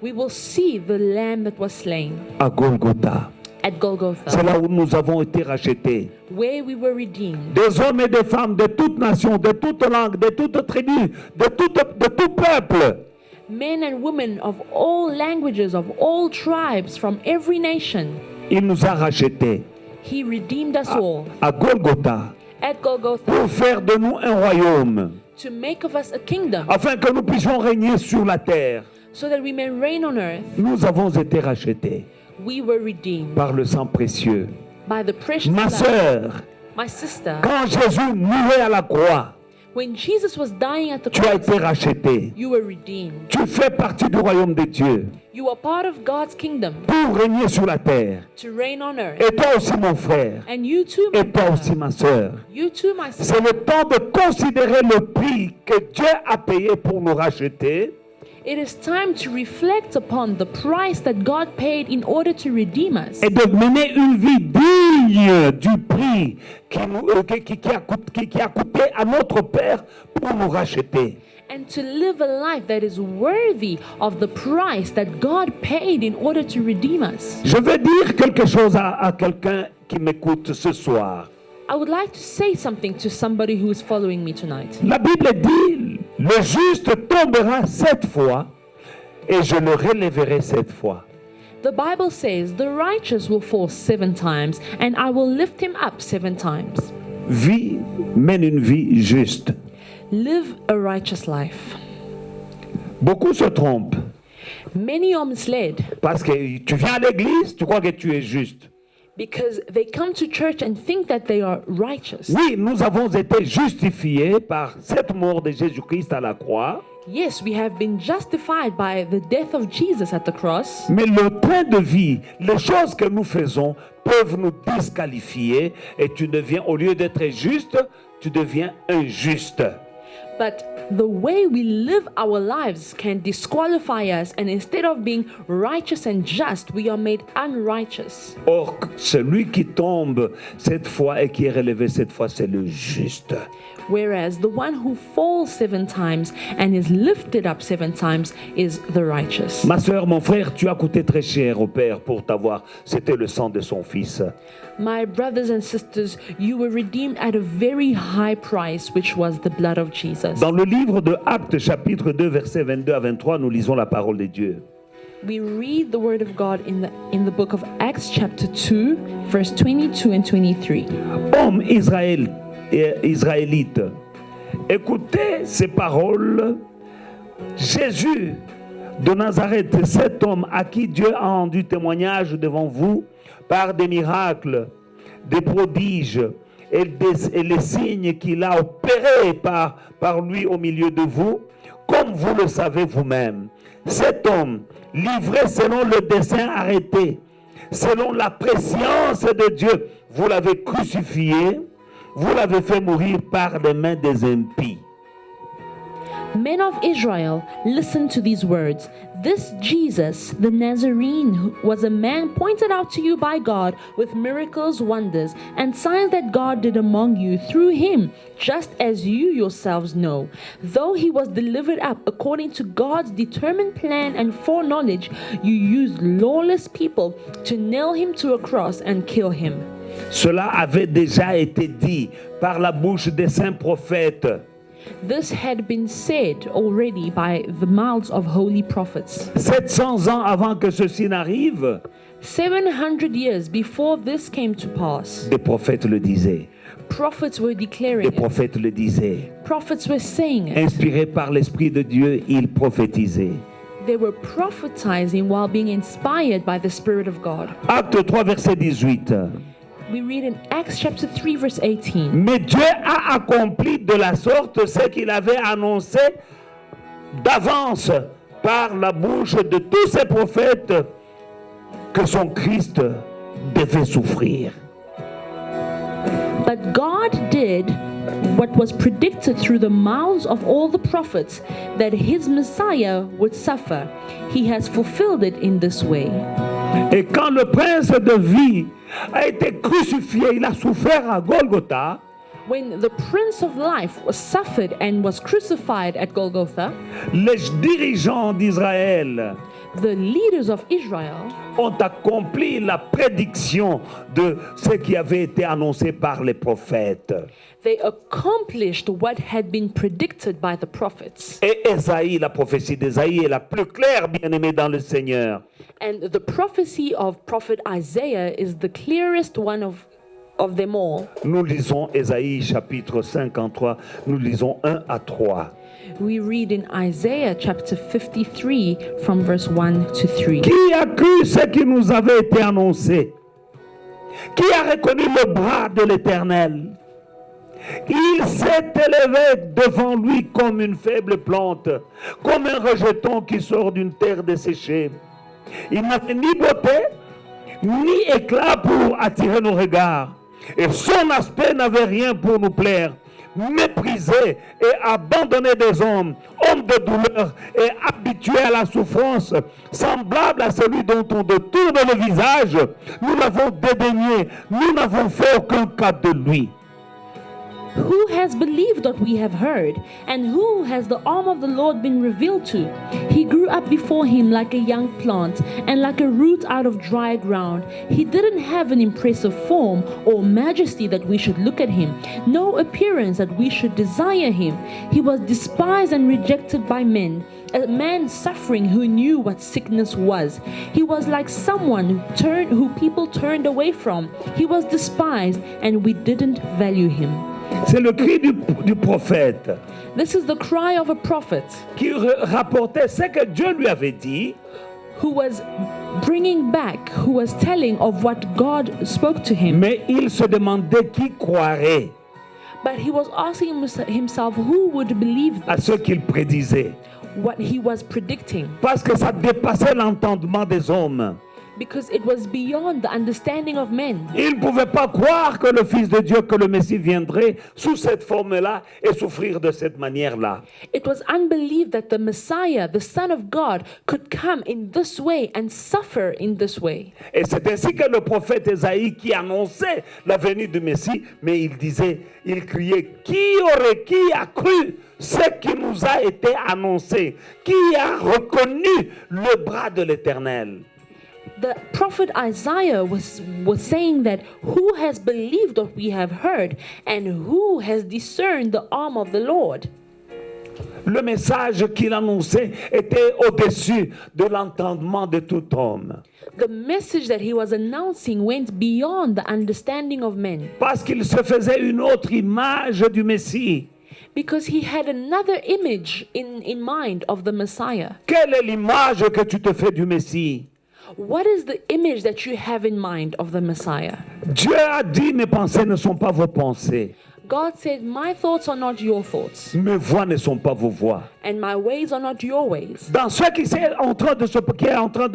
S1: we will see the lamb that was slain
S2: à Golgotha.
S1: at
S2: C'est
S1: Golgotha,
S2: là où nous avons été rachetés.
S1: where we were redeemed.
S2: Des hommes et des femmes de toute nation, de toute langue, de toute tribu, de tout peuple.
S1: Men and women of all languages, of all tribes, from every nation.
S2: Il nous a rachetés
S1: He redeemed us all
S2: à Golgotha
S1: at Golgotha
S2: pour faire de nous un royaume,
S1: to make of us a kingdom
S2: afin que nous puissions régner sur la terre.
S1: so that we may reign on earth.
S2: Nous avons été rachetés
S1: We were redeemed
S2: par le sang précieux.
S1: by the precious
S2: Ma
S1: blood.
S2: sœur,
S1: My sister,
S2: quand Jésus mourait à la croix,
S1: when Jesus was dying at the
S2: tu as
S1: cross,
S2: été racheté.
S1: you were redeemed.
S2: Tu fais partie du royaume de Dieu
S1: You are part of God's kingdom
S2: pour régner sur la terre.
S1: to reign on earth.
S2: Et toi aussi, mon frère.
S1: And you too, my
S2: Et toi aussi,
S1: brother.
S2: ma sœur.
S1: You too, my sister.
S2: C'est le temps de considérer le prix que Dieu a payé pour nous racheter.
S1: It is time to reflect upon the price that God paid in order to redeem us
S2: Et de mener une vie digne du prix qui a coûté à notre Père pour nous racheter.
S1: and to live a life that is worthy of the price that God paid in order to redeem us.
S2: Je veux dire quelque chose à quelqu'un qui m'écoute ce soir.
S1: I would like to say something to somebody who is following me tonight.
S2: La Bible dit, le juste tombera 7 fois et je le relèverai 7 fois.
S1: The Bible says, the righteous will fall 7 times, and I will lift him up 7 times.
S2: Mène une vie juste.
S1: Live a righteous life.
S2: Beaucoup se trompent
S1: Many are misled
S2: parce que tu viens à l'église, tu crois que tu es juste.
S1: because they come to church and think that they are righteous.
S2: Oui, nous avons été justifiés par cette mort de Jésus-Christ à la croix,
S1: Yes, we have been justified by the death of Jesus at the cross,
S2: mais le train de vie, les choses que nous faisons peuvent nous disqualifier et tu deviens, au lieu d'être juste, tu deviens injuste.
S1: but the way we live our lives can disqualify us, and instead of being righteous and just, we are made unrighteous.
S2: Or, celui qui tombe cette fois et qui est relevé cette fois, c'est le juste.
S1: Whereas the one who falls 7 times and is lifted up 7 times is the righteous.
S2: Ma soeur, mon frère, tu as coûté très cher au Père pour t'avoir. C'était le sang de son Fils.
S1: My brothers and sisters, you were redeemed at a very high price, which was the blood of Jesus.
S2: Dans le livre de Actes, chapitre 2, versets 22 à 23, nous lisons la parole de Dieu.
S1: We read the word of God in the book of Acts chapter 2, verse 22 and 23.
S2: Hommes israélites, écoutez ces paroles. Jésus de Nazareth, cet homme à qui Dieu a rendu témoignage devant vous par des miracles, des prodiges et les signes qu'il a opérés par lui au milieu de vous, comme vous le savez vous-même. Cet homme, livré selon le dessein arrêté, selon la prescience de Dieu, vous l'avez crucifié, vous l'avez fait mourir par les mains des impies.
S1: Men of Israel, listen to these words. This Jesus, the Nazarene, was a man pointed out to you by God with miracles, wonders, and signs that God did among you through him, just as you yourselves know. Though he was delivered up according to God's determined plan and foreknowledge, you used lawless people to nail him to a cross and kill him.
S2: Cela avait déjà été dit par la bouche des saints prophètes.
S1: This had been said already by the mouths of holy prophets.
S2: 700 ans avant que ceci n'arrive,
S1: 700 years before this came to pass,
S2: des prophètes le disaient.
S1: prophets were
S2: Des
S1: declaring it.
S2: prophètes le disaient.
S1: Prophets were saying it.
S2: Inspirés par l'Esprit de Dieu, ils prophétisaient.
S1: They were prophetizing while being inspired by the Spirit of God.
S2: Acte 3, verset 18.
S1: We read in Acts chapter 3 verse 18.
S2: Mais Dieu a accompli de la sorte ce qu'il avait annoncé d'avance par la bouche de tous ses prophètes que son Christ devait souffrir.
S1: But God did what was predicted through the mouths of all the prophets, that his Messiah would suffer. He has fulfilled it in this way.
S2: Et quand le prince de vie a été crucifié, il a souffert à Golgotha.
S1: When the Prince of Life was suffered and was crucified at Golgotha,
S2: Les dirigeants d'Israël
S1: the leaders of Israel
S2: ont accompli la prédiction de ce qui avait été annoncé par les prophètes.
S1: they accomplished what had been predicted by the prophets.
S2: Et Ésaïe, la prophétie d'Ésaïe est la plus claire, bien-aimée dans le Seigneur.
S1: And the prophecy of prophet Isaiah is the clearest one of them all.
S2: Nous lisons Ésaïe chapitre 53, nous lisons 1 à 3.
S1: We read in Isaiah chapter 53 from verse 1 to 3.
S2: Qui a cru ce qui nous avait été annoncé? Qui a reconnu le bras de l'Éternel? Il s'est élevé devant lui comme une faible plante, comme un rejeton qui sort d'une terre desséchée. Il n'avait ni beauté, ni éclat pour attirer nos regards. Et son aspect n'avait rien pour nous plaire. Méprisé et abandonné des hommes, homme de douleur et habitué à la souffrance, semblable à celui dont on détourne le visage, nous l'avons dédaigné, nous n'avons fait aucun cas de lui.
S1: Who has believed what we have heard, and who has the arm of the Lord been revealed to? He grew up before him like a young plant, and like a root out of dry ground. He didn't have an impressive form or majesty that we should look at him, no appearance that we should desire him. He was despised and rejected by men, a man suffering who knew what sickness was. He was like someone who people turned away from. He was despised, and we didn't value him.
S2: C'est le cri du prophète
S1: This is the cry of a prophet
S2: qui rapportait ce que Dieu lui avait dit,
S1: who was bringing back, who was telling of what God spoke to him.
S2: mais il se demandait qui croirait
S1: But he was asking himself who would believe
S2: à ce qu'il prédisait,
S1: what he was predicting,
S2: parce que ça dépassait l'entendement des hommes.
S1: because it was beyond the understanding of men.
S2: Ils ne pouvaient pas croire que le Fils de Dieu, que le Messie viendrait sous cette forme-là et souffrir de cette manière-là.
S1: It was unbelieved that the Messiah, the Son of God, could come in this way and suffer in this way.
S2: Et c'est ainsi que le prophète Ésaïe, qui annonçait la venue du Messie, mais il criait, qui a cru ce qui nous a été annoncé? Qui a reconnu le bras de l'Éternel?
S1: The prophet Isaiah was saying that who has believed what we have heard, and who has discerned the arm of the Lord?
S2: Le message qu'il annonçait était au-dessus de l'entendement de tout homme.
S1: The message that he was announcing went beyond the understanding of men,
S2: Parce qu'il se faisait une autre image du Messie.
S1: because he had another image in mind of the Messiah.
S2: Quelle est l'image que tu te fais du Messie?
S1: What is the image that you have in mind of the Messiah?
S2: Dieu a dit, mes pensées ne sont pas vos pensées,
S1: God said, my thoughts are not your thoughts,
S2: mes voix ne sont pas vos voix.
S1: and my ways are not your ways.
S2: Dans ce qui est en train de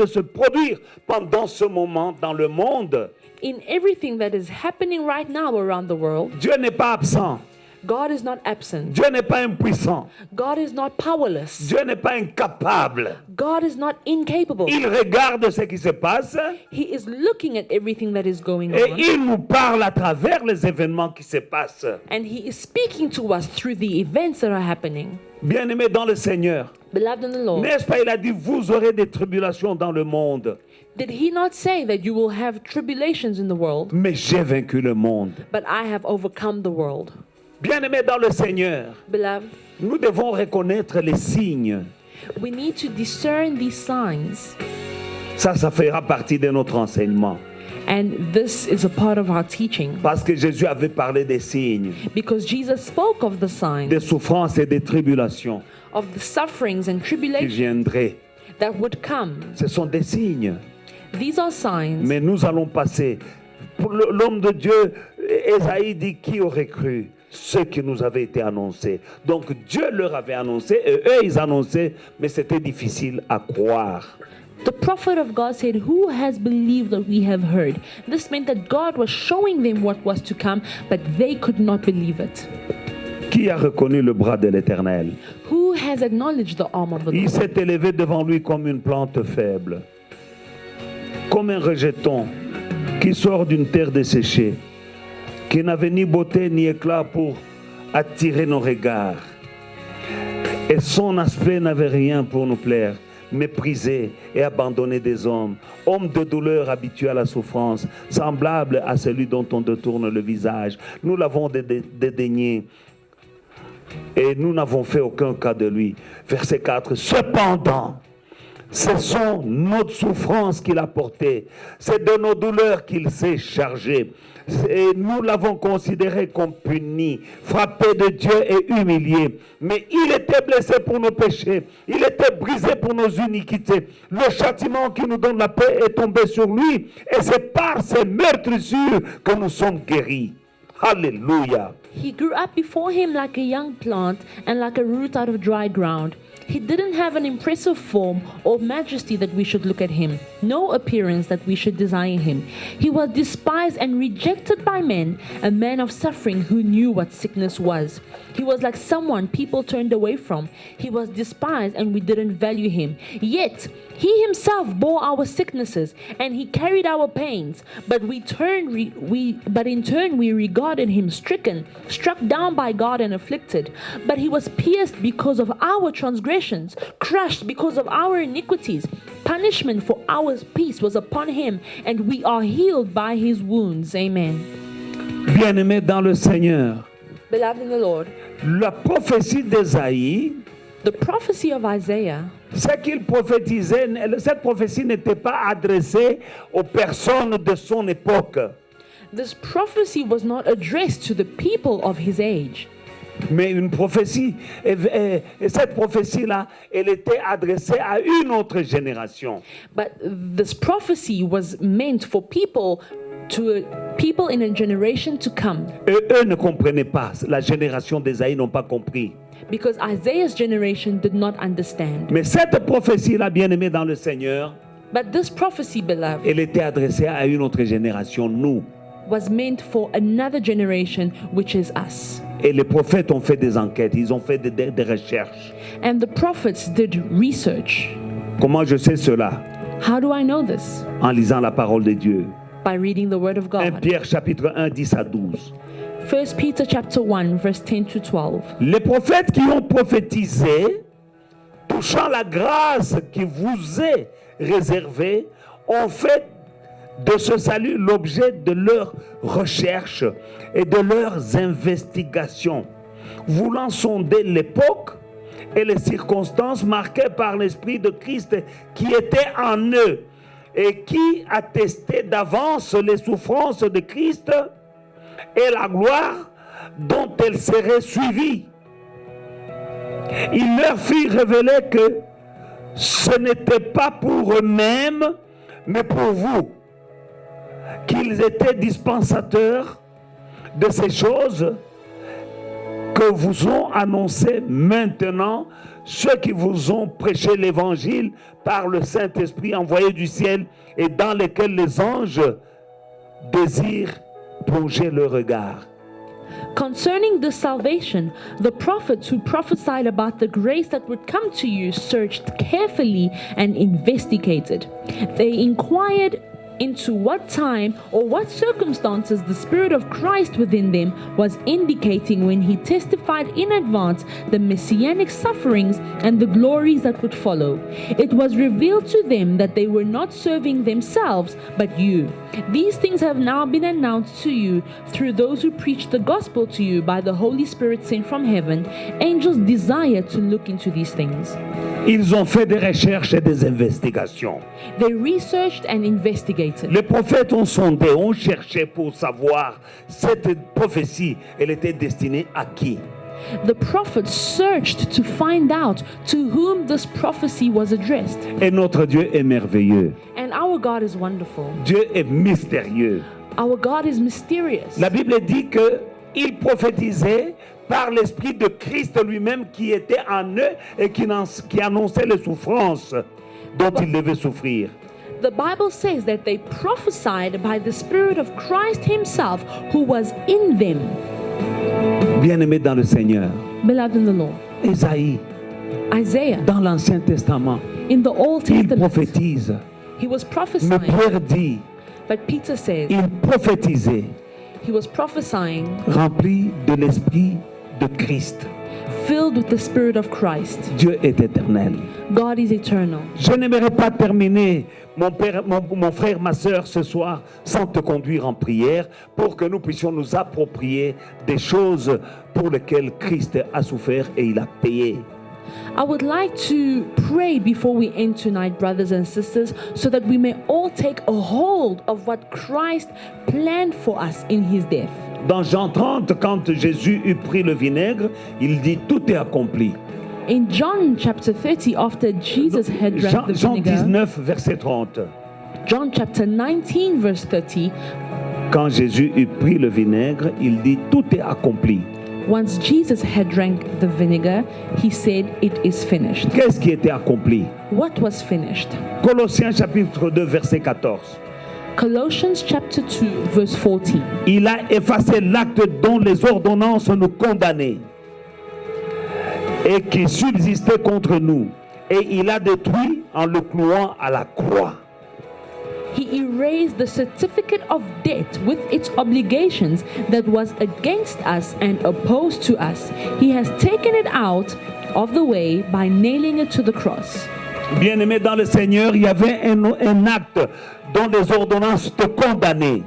S2: se produire pendant ce moment dans le monde,
S1: In everything that is happening right now around the world,
S2: Dieu n'est pas absent,
S1: God is not absent.
S2: Dieu n'est pas impuissant,
S1: God is not powerless.
S2: Dieu n'est pas incapable.
S1: God is not incapable.
S2: Il regarde ce qui se passe
S1: He is looking at everything that is going
S2: et
S1: on,
S2: il nous parle à travers les événements qui se passent.
S1: and He is speaking to us through the events that are happening.
S2: Bien-aimés dans le Seigneur,
S1: Beloved in the Lord,
S2: n'est-ce pas, il a dit, vous aurez des tribulations dans le monde,
S1: did He not say that you will have tribulations in the world,
S2: mais j'ai vaincu le monde.
S1: but I have overcome the world?
S2: Bien-aimés dans le Seigneur,
S1: Beloved,
S2: nous devons reconnaître les signes.
S1: we need to discern these signs,
S2: Ça fera partie de notre enseignement.
S1: and this is a part of our teaching,
S2: Parce que Jésus avait parlé des signes,
S1: because Jesus spoke of the signs,
S2: des souffrances et des tribulations
S1: of the sufferings and
S2: qui
S1: tribulations
S2: viendraient.
S1: that would come.
S2: Ce sont des signes.
S1: These are signs.
S2: Mais nous allons passer. Pour l'homme de Dieu, Ésaïe dit, qui aurait cru ce qui nous avait été annoncé. Donc Dieu leur avait annoncé et eux ils annonçaient, mais c'était difficile à croire.
S1: The prophet of God said, "Who has believed what we have heard?" This meant that God was showing them what was to come, but they could not believe it.
S2: Qui a reconnu le bras de l'Éternel?
S1: Who has acknowledged the arm of the
S2: Il
S1: Lord?
S2: s'est élevé devant lui comme une plante faible, comme un rejeton qui sort d'une terre desséchée, qui n'avait ni beauté ni éclat pour attirer nos regards. Et son aspect n'avait rien pour nous plaire, méprisé et abandonné des hommes, homme de douleur habitué à la souffrance, semblable à celui dont on détourne le visage. Nous l'avons dédaigné et nous n'avons fait aucun cas de lui. Verset 4. Cependant, ce sont nos souffrances qu'il a portées, c'est de nos douleurs qu'il s'est chargé. Et nous l'avons considéré comme puni, frappé de Dieu et humilié. Mais il était blessé pour nos péchés, il était brisé pour nos iniquités. Le châtiment qui nous donne la paix est tombé sur lui, et c'est par ses meurtrissures que nous sommes guéris. Alléluia.
S1: He grew up before him like a young plant and like a root out of dry ground. He didn't have an impressive form or majesty that we should look at him, no appearance that we should desire him. He was despised and rejected by men, a man of suffering who knew what sickness was. He was like someone people turned away from. He was despised and we didn't value him. Yet he himself bore our sicknesses and he carried our pains. But in turn we regarded him stricken, struck down by God and afflicted. But he was pierced because of our transgressions, crushed because of our iniquities. Punishment for our peace was upon him, and we are healed by his wounds. Amen.
S2: Bien-aimés dans le Seigneur,
S1: Beloved in the Lord,
S2: la prophétie d'Ésaïe,
S1: the prophecy of Isaiah,
S2: ce qu'il prophétisait, cette prophétie n'était pas adressée aux personnes de son époque,
S1: this prophecy was not addressed to the people of his age.
S2: mais une prophétie, et cette prophétie-là, elle était adressée à une autre génération.
S1: But this prophecy was meant for people in a generation to come.
S2: Et eux ne comprenaient pas, la génération d'Ésaïe n'ont pas compris.
S1: Because Isaiah's generation did not understand.
S2: Mais cette prophétie-là, bien-aimée dans le Seigneur,
S1: But this prophecy, beloved,
S2: elle était adressée à une autre génération, nous.
S1: was meant for another generation, which is us.
S2: Et les prophètes ont fait des enquêtes, ils ont fait des recherches.
S1: And the prophets did research.
S2: Comment je sais cela?
S1: How do I know this?
S2: En lisant la parole de Dieu.
S1: By reading the word of
S2: 1
S1: God.
S2: Pierre chapitre 1, 10 à 12.
S1: 1 Peter chapter 1, verse 10 to 12.
S2: Les prophètes qui ont prophétisé, touchant la grâce qui vous est réservée, ont fait de ce salut l'objet de leurs recherches et de leurs investigations, voulant sonder l'époque et les circonstances marquées par l'Esprit de Christ qui était en eux et qui attestait d'avance les souffrances de Christ et la gloire dont elles seraient suivies. Il leur fit révéler que ce n'était pas pour eux-mêmes, mais pour vous, qu'ils étaient dispensateurs de ces choses que vous ont annoncées maintenant ceux qui vous ont prêché l'évangile par le Saint-Esprit envoyé du ciel et dans lesquels les anges désirent plonger le regard.
S1: Concerning this salvation, the prophets who prophesied about the grace that would come to you searched carefully and investigated. They inquired into what time or what circumstances the Spirit of Christ within them was indicating when he testified in advance the messianic sufferings and the glories that would follow. It was revealed to them that they were not serving themselves, but you. These things have now been announced to you through those who preach the gospel to you by the Holy Spirit sent from heaven. Angels desire to look into these things.
S2: Ils ont fait des recherches et des investigations.
S1: They researched and investigated.
S2: Les prophètes ont sondé, ont cherché pour savoir cette prophétie, elle était destinée à qui?
S1: The prophets searched to find out to whom this prophecy was addressed.
S2: Et notre Dieu est merveilleux.
S1: And our God is wonderful.
S2: Dieu est mystérieux.
S1: Our God is mysterious.
S2: La Bible dit que ils prophétisaient par l'Esprit de Christ lui-même qui était en eux et qui annonçait les souffrances dont ils devaient souffrir.
S1: The Bible says that they prophesied by the Spirit of Christ Himself who was in them.
S2: Bien-aimés dans le Seigneur,
S1: Beloved in the Lord.
S2: Ésaïe,
S1: Isaiah,
S2: dans l'Ancien Testament,
S1: in the Old
S2: il
S1: Testament,
S2: prophétise.
S1: he was
S2: Mais
S1: prophesying.
S2: Pierre dit,
S1: But Peter says
S2: il prophétisait,
S1: he was prophesying
S2: rempli de l'Esprit de Christ.
S1: filled with the Spirit of Christ.
S2: Dieu est éternel.
S1: God is eternal.
S2: Je n'aimerais pas terminer, mon frère, ma soeur, ce soir, sans te conduire en prière pour que nous puissions nous approprier des choses pour lesquelles Christ a souffert et il a payé.
S1: I would like to pray before we end tonight, brothers and sisters, so that we may all take a hold of what Christ planned for us in His death.
S2: Dans Jean 30, quand Jésus eut pris le vinaigre, il dit tout est accompli.
S1: In John chapter 30, after Jesus had drank the
S2: Jean
S1: vinegar,
S2: 19, verset 30.
S1: John chapter 19, verse 30,
S2: Quand Jésus eut pris le vinaigre, il dit tout est accompli.
S1: once Jesus had drank the vinegar, he said, "It is finished."
S2: Qu'est-ce qui était accompli?
S1: What was finished?
S2: Colossiens chapitre 2, verset 14.
S1: Colossians chapter 2, verse 14.
S2: Il a effacé l'acte dont les ordonnances nous condamnaient et qui subsistait contre nous. Et il a détruit en le clouant à la croix.
S1: He erased the certificate of debt with its obligations that was against us and opposed to us. He has taken it out of the way by nailing it to the cross.
S2: Bien-aimé dans le Seigneur, il y avait un acte dont les ordonnances te condamnaient.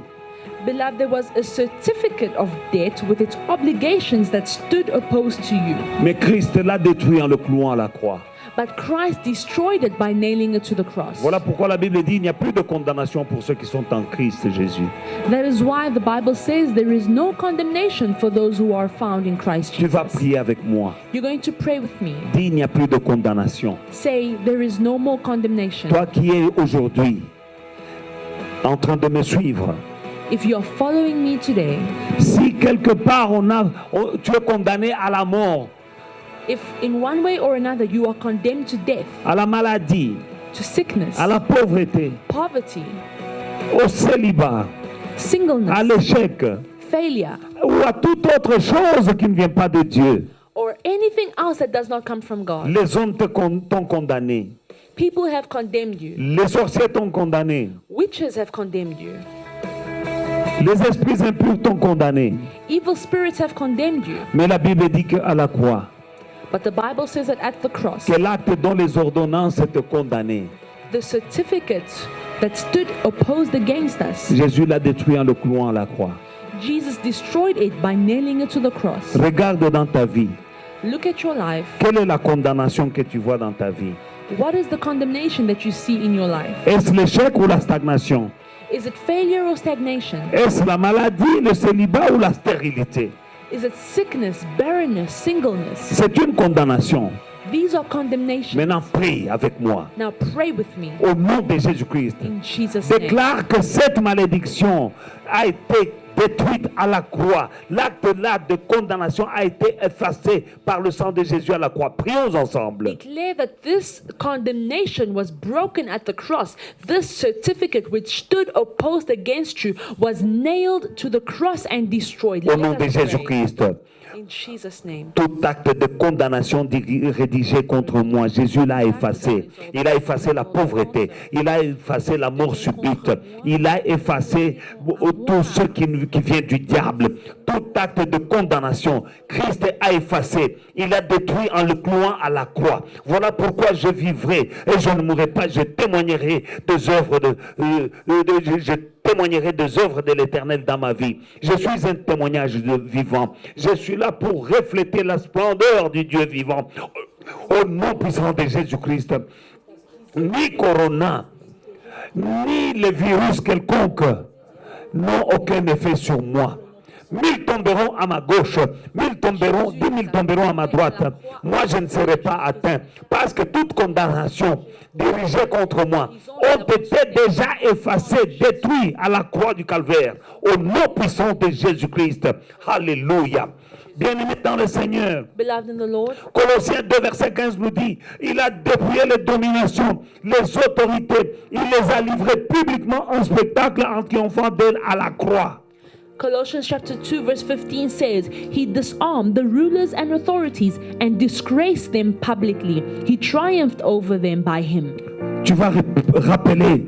S1: Beloved, there was a certificate of debt with its obligations that stood opposed to you.
S2: Mais Christ l'a détruit en le clouant à la croix.
S1: But Christ destroyed it by nailing it to the cross.
S2: Voilà pourquoi la Bible dit il n'y a plus de condamnation pour ceux qui sont en Christ Jésus.
S1: That is why the Bible says there is no condemnation for those who are found in Christ
S2: Tu vas
S1: Jesus.
S2: prier avec moi.
S1: You're going to pray with me.
S2: Dis il n'y a plus de condamnation.
S1: Say, there is no more condemnation.
S2: Toi qui es aujourd'hui en train de me suivre,
S1: If you are following me today,
S2: si quelque part tu es condamné à la mort,
S1: if in one way or another you are condemned to death,
S2: à la maladie,
S1: to sickness,
S2: à la pauvreté,
S1: poverty,
S2: au célibat, à
S1: singleness,
S2: l'échec
S1: failure,
S2: ou à toute autre chose qui ne vient pas de Dieu,
S1: or anything else that does not come from God,
S2: les hommes t'ont condamné,
S1: people have condemned you.
S2: les sorciers t'ont condamné,
S1: Witches have condemned you.
S2: les esprits impurs t'ont condamné.
S1: Evil spirits have condemned you.
S2: Mais la Bible dit qu'à la croix,
S1: But the Bible says that at the cross,
S2: que l'acte dont les ordonnances te condamnaient,
S1: the certificate that stood opposed against us,
S2: Jésus l'a détruit en le clouant à la croix.
S1: Jesus destroyed it by nailing it to the cross.
S2: Regarde dans ta vie.
S1: Look at your life.
S2: Quelle est la condamnation que tu vois dans ta vie?
S1: What is the condemnation that you see in your life?
S2: Est-ce l'échec ou la stagnation?
S1: Is it failure or stagnation?
S2: Est-ce la maladie, le célibat ou la stérilité?
S1: Is it sickness, barrenness, singleness?
S2: C'est une condamnation.
S1: These are condemnations.
S2: Maintenant, prie avec moi.
S1: Now pray with me
S2: Au nom de Jésus-Christ.
S1: in Jesus' name.
S2: Déclare que cette malédiction a été détruite à la croix. L'acte là de condamnation a été effacé par le sang de Jésus à la croix. Prions ensemble.
S1: Declare that this condemnation was broken at the cross. This certificate which stood opposed against you was nailed to the cross and destroyed.
S2: Au
S1: Let
S2: nom de
S1: us pray.
S2: Jésus-Christ.
S1: In Jesus' name.
S2: Tout acte de condamnation rédigé contre moi, Jésus l'a effacé. Il a effacé la pauvreté. Il a effacé la mort subite. Il a effacé tout ce qui vient du diable. Tout acte de condamnation, Christ a effacé. Il a détruit en le clouant à la croix. Voilà pourquoi je vivrai et je ne mourrai pas. Je témoignerai des œuvres je témoignerai des œuvres de l'Éternel dans ma vie. Je suis un témoignage vivant. Je suis là pour refléter la splendeur du Dieu vivant. Au nom puissant de Jésus-Christ, ni corona, ni le virus quelconque n'ont aucun effet sur moi. 1000 tomberont à ma gauche, 1000 tomberont, 10 000 tomberont à ma droite. Moi, je ne serai pas atteint. Parce que toute condamnation dirigée contre moi ont été déjà effacées, détruites à la croix du calvaire. Au nom puissant de Jésus-Christ. Alléluia. Bien-aimés dans le Seigneur.
S1: Beloved in the Lord.
S2: Colossiens 2, verset 15 nous dit, il a dépouillé les dominations, les autorités, il les a livrées publiquement en spectacle en triomphant d'elles à la croix.
S1: Colossians chapter 2 verse 15 says, He disarmed the rulers and authorities and disgraced them publicly. He triumphed over them by him.
S2: Tu vas rappeler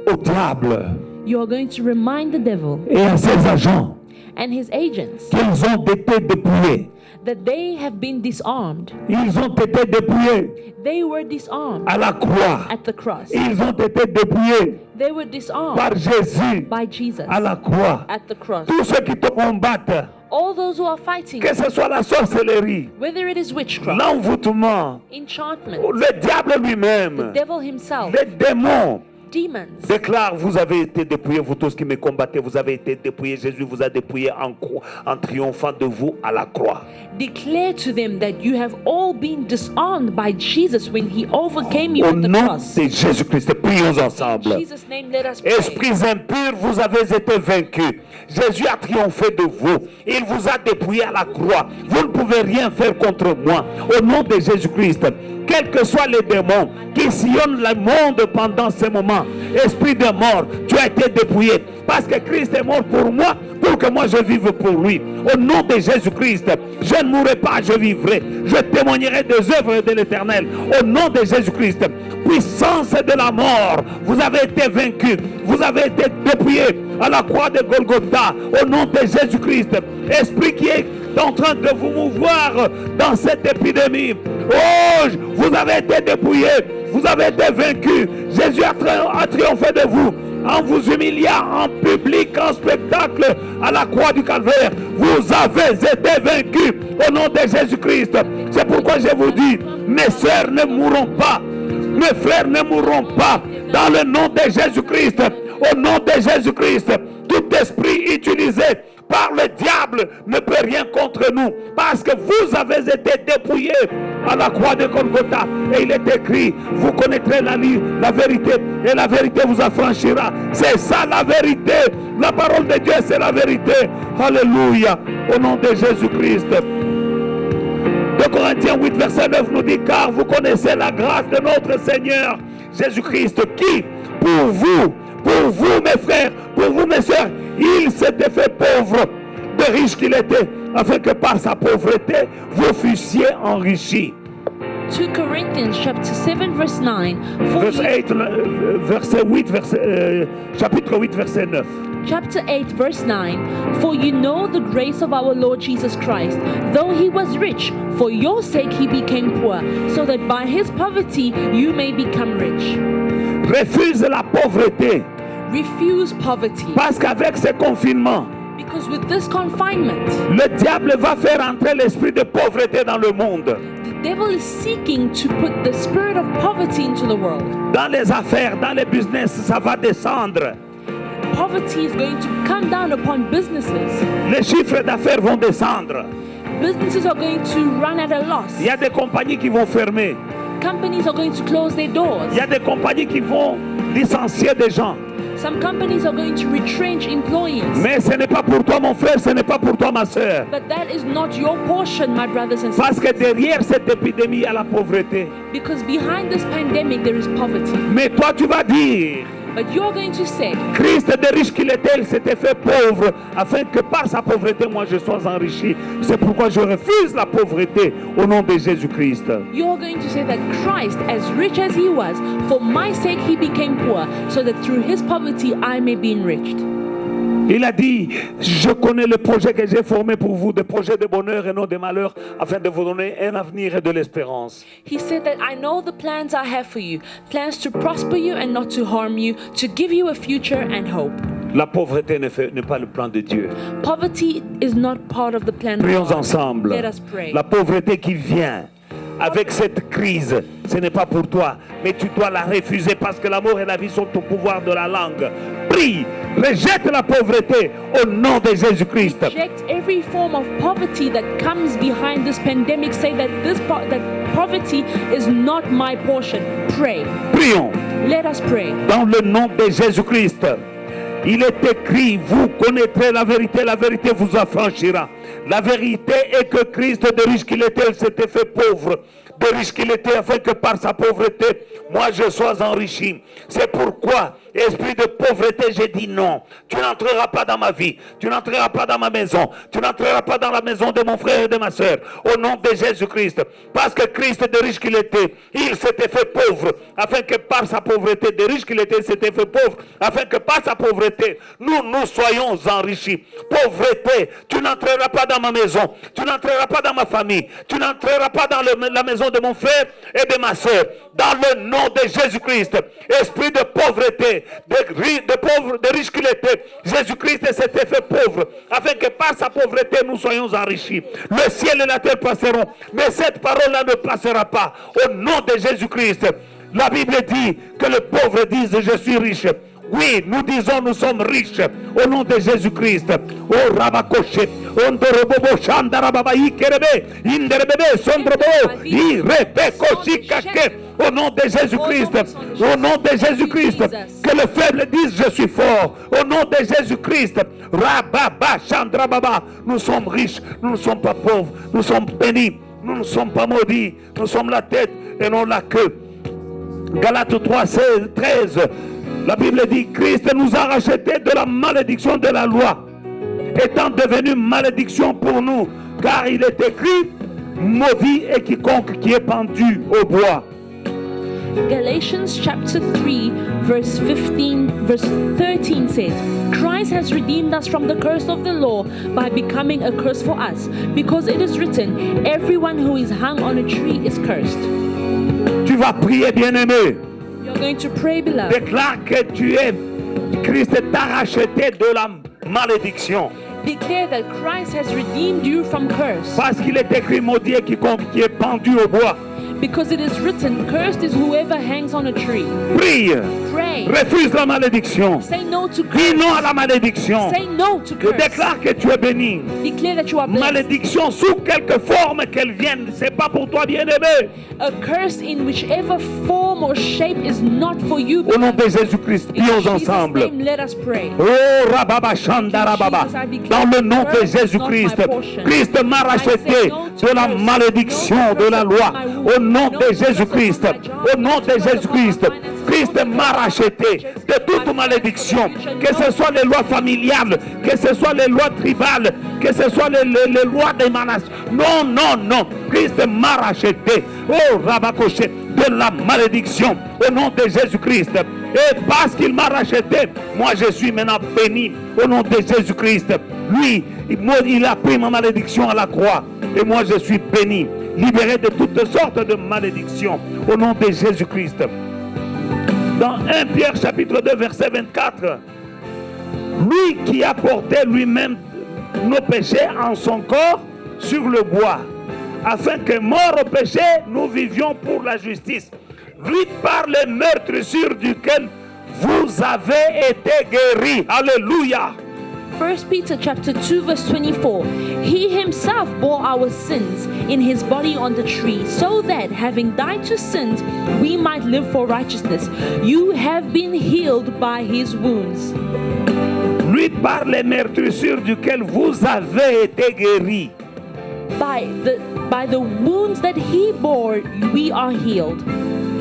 S2: au diable
S1: You are going to remind the devil
S2: et à ses agents
S1: and his agents
S2: qu'ils ont été dépouillés.
S1: that they have been disarmed.
S2: Ils ont été dépouillés
S1: They were disarmed
S2: à la croix.
S1: at the cross.
S2: Ils ont été dépouillés
S1: They were disarmed
S2: par Jésus
S1: by Jesus
S2: à la croix.
S1: at the cross.
S2: Tous ceux qui te combattent,
S1: All those who are fighting,
S2: que ce soit la sorcellerie,
S1: whether it is witchcraft,
S2: l'envoûtement,
S1: enchantment,
S2: le diable
S1: the
S2: lui-même,
S1: devil himself,
S2: les démons,
S1: demons,
S2: déclare, vous avez été dépouillés, vous tous qui me combattez, vous avez été dépouillés. Jésus vous a dépouillés en triomphant de vous à la croix.
S1: declare to them that you have all been disarmed by Jesus when he overcame you
S2: Au
S1: at the
S2: nom
S1: cross.
S2: de Jésus-Christ, prions
S1: In
S2: ensemble.
S1: Jesus' name, let us pray.
S2: Esprits impurs, vous avez été vaincus. Jésus a triomphé de vous. Il vous a dépouillé à la croix. Vous ne pouvez rien faire contre moi. Au nom de Jésus-Christ, quels que soient les démons qui sillonnent le monde pendant ce moment, esprit de mort, tu as été dépouillé. Parce que Christ est mort pour moi, pour que moi je vive pour lui. Au nom de Jésus-Christ, je ne mourrai pas, je vivrai. Je témoignerai des œuvres de l'Éternel. Au nom de Jésus-Christ, puissance de la mort, vous avez été vaincus. Vous avez été dépouillés à la croix de Golgotha. Au nom de Jésus-Christ, esprit qui est en train de vous mouvoir dans cette épidémie. Oh, vous avez été dépouillés. Vous avez été vaincus. Jésus a triomphé de vous en vous humiliant en public, en spectacle à la croix du calvaire. Vous avez été vaincus au nom de Jésus-Christ. C'est pourquoi je vous dis, mes sœurs ne mourront pas, mes frères ne mourront pas, dans le nom de Jésus-Christ. Au nom de Jésus-Christ, tout esprit utilisé par le diable ne peut rien contre nous, parce que vous avez été dépouillés à la croix de Golgotha. Et il est écrit, vous connaîtrez la vérité, et la vérité vous affranchira. C'est ça la vérité. La parole de Dieu, c'est la vérité. Alléluia. Au nom de Jésus-Christ. 2 Corinthiens 8 verset 9 nous dit, car vous connaissez la grâce de notre Seigneur Jésus-Christ, qui pour vous mes frères, pour vous mes sœurs, il s'était fait pauvre, de riche qu'il était, afin que par sa pauvreté vous fussiez enrichis.
S1: 2 Corinthians chapter 7 verse 9.
S2: Chapitre 8 verset 9.
S1: Chapter 8 verse 9. For you know the grace of our Lord Jesus Christ, though he was rich, for your sake he became poor, so that by his poverty you may become rich.
S2: Refuse la pauvreté.
S1: Refuse poverty.
S2: Parce qu'avec ce confinement,
S1: Because with this confinement,
S2: le diable va faire entrer l'esprit de pauvreté dans le monde.
S1: the devil is seeking to put the spirit of poverty into the world.
S2: Dans les affaires, dans les business, ça va descendre.
S1: Poverty is going to come down upon businesses.
S2: Les chiffres d'affaires vont descendre.
S1: Businesses are going to run at a loss.
S2: Il y a des compagnies qui vont fermer.
S1: Companies are going to close their doors.
S2: Il y a des compagnies qui vont licencier des gens.
S1: Some companies are going to retrench employees.
S2: Mais ce n'est pas pour toi mon frère, ce n'est pas pour toi ma soeur.
S1: But that is not your portion, my brothers and
S2: Parce
S1: sisters.
S2: que derrière cette épidémie, il y a la pauvreté.
S1: Because behind this pandemic, there is poverty.
S2: Mais toi tu vas dire,
S1: But you're going to say,
S2: Christ de riche qu'il était, il s'était fait pauvre, afin que par sa pauvreté, moi je sois enrichi. C'est pourquoi je refuse la pauvreté au nom de Jésus-Christ.
S1: you're going to say that Christ, as rich as he was, for my sake he became poor, so that through his poverty I may be enriched.
S2: Il a dit, je connais le projet que j'ai formé pour vous, des projets de bonheur et non de malheur, afin de vous donner un avenir et de l'espérance.
S1: He said that I know the plans I have for you, plans to prosper you and not to harm you, to give you a future and hope.
S2: La pauvreté n'est pas le plan de Dieu.
S1: Poverty is not part of the plan of
S2: Prions
S1: God.
S2: ensemble.
S1: Let us pray.
S2: La pauvreté qui vient avec cette crise. Ce n'est pas pour toi, mais tu dois la refuser parce que l'amour et la vie sont au pouvoir de la langue. Prie, rejette la pauvreté au nom de Jésus-Christ.
S1: Reject every form of poverty that comes behind this pandemic. Say that that poverty is not my portion. Pray.
S2: Prions.
S1: Let us pray.
S2: Dans le nom de Jésus-Christ. Il est écrit, vous connaîtrez la vérité vous affranchira. La vérité est que Christ, de riche qu'il était, s'était fait pauvre. De riche qu'il était, afin que par sa pauvreté, moi je sois enrichi. C'est pourquoi, esprit de pauvreté, j'ai dit non. Tu n'entreras pas dans ma vie. Tu n'entreras pas dans ma maison. Tu n'entreras pas dans la maison de mon frère et de ma soeur. Au nom de Jésus-Christ. Parce que Christ, de riche qu'il était, il s'était fait pauvre. Afin que par sa pauvreté, de riche qu'il était, s'était fait pauvre. Afin que par sa pauvreté, nous soyons enrichis. Pauvreté, tu n'entreras pas dans ma maison. Tu n'entreras pas dans ma famille. Tu n'entreras pas dans la maison de mon frère et de ma soeur. Dans le nom de Jésus-Christ. Esprit de pauvreté, de riche qu'il était, Jésus-Christ s'était fait pauvre, afin que par sa pauvreté nous soyons enrichis. Le ciel et la terre passeront, mais cette parole-là ne passera pas. Au nom de Jésus-Christ. La Bible dit que le pauvre dise je suis riche. Oui, nous disons nous sommes riches au nom de Jésus-Christ. Oh Rabakoche, Ondorobobo Shandarababa Ikerebe, Inderebebe Sondrobo, Irebekoshikake. Au nom de Jésus-Christ, au nom de Jésus-Christ, que le faible dise je suis fort. Au nom de Jésus-Christ, Rababa Chandrababa, nous sommes riches, nous ne sommes pas pauvres, nous sommes bénis, nous ne sommes pas maudits, nous sommes la tête et non la queue. Galates 3, 13. La Bible dit, Christ nous a rachetés de la malédiction de la loi, étant devenu malédiction pour nous, car il est écrit, maudit est quiconque qui est pendu au bois.
S1: Galatians chapter 3 verse 13 says, Christ has redeemed us from the curse of the law by becoming a curse for us, because it is written, everyone who is hung on a tree is cursed.
S2: Tu vas prier, bien-aimé.
S1: You're going to pray, beloved.
S2: Déclare que Christ t'a racheté de la malédiction.
S1: Declare that Christ has redeemed you from curse.
S2: Parce qu'il est écrit, maudit est quiconque qui est pendu au bois.
S1: Because it is written, cursed is whoever hangs on a tree.
S2: Prie.
S1: Pray.
S2: Refuse la malédiction.
S1: Say no to curse.
S2: Dis non à la malédiction.
S1: Say no to
S2: Je
S1: curse.
S2: déclare que tu es béni.
S1: Declare that you are blessed.
S2: Malédiction sous quelque forme qu'elle vienne, c'est pas pour toi, bien-aimé.
S1: A curse in whichever form or shape is not for you.
S2: Au nom de Jésus-Christ,
S1: In
S2: prions
S1: Jesus'
S2: ensemble.
S1: name, let us pray.
S2: Oh Rababa Shandarababa. Dans le nom de Jésus-Christ, Christ m'a racheté de la malédiction de la loi. Au nom de Jésus-Christ, au nom de Jésus-Christ, Christ m'a racheté de toute malédiction, que ce soit les lois familiales, que ce soit les lois tribales, que ce soit les lois d'émanation. Non, non, non, Christ m'a racheté, oh Rabakoché, de la malédiction, au nom de Jésus-Christ. Et parce qu'il m'a racheté, moi je suis maintenant béni, au nom de Jésus-Christ. Lui, il a pris ma malédiction à la croix, et moi je suis béni, libéré de toutes sortes de malédictions, au nom de Jésus-Christ. Dans 1 Pierre chapitre 2 verset 24, lui qui a porté lui-même nos péchés en son corps sur le bois, afin que mort au péché, nous vivions pour la justice. Lui par les meurtrissures duquel vous avez été guéris. Alléluia.
S1: 1 Peter chapter 2 verse 24, He himself bore our sins in his body on the tree, so that having died to sins, we might live for righteousness. You have been healed by his wounds.
S2: Lui par les meurtrissures duquel vous avez été guéris.
S1: By the wounds that he bore, we are healed.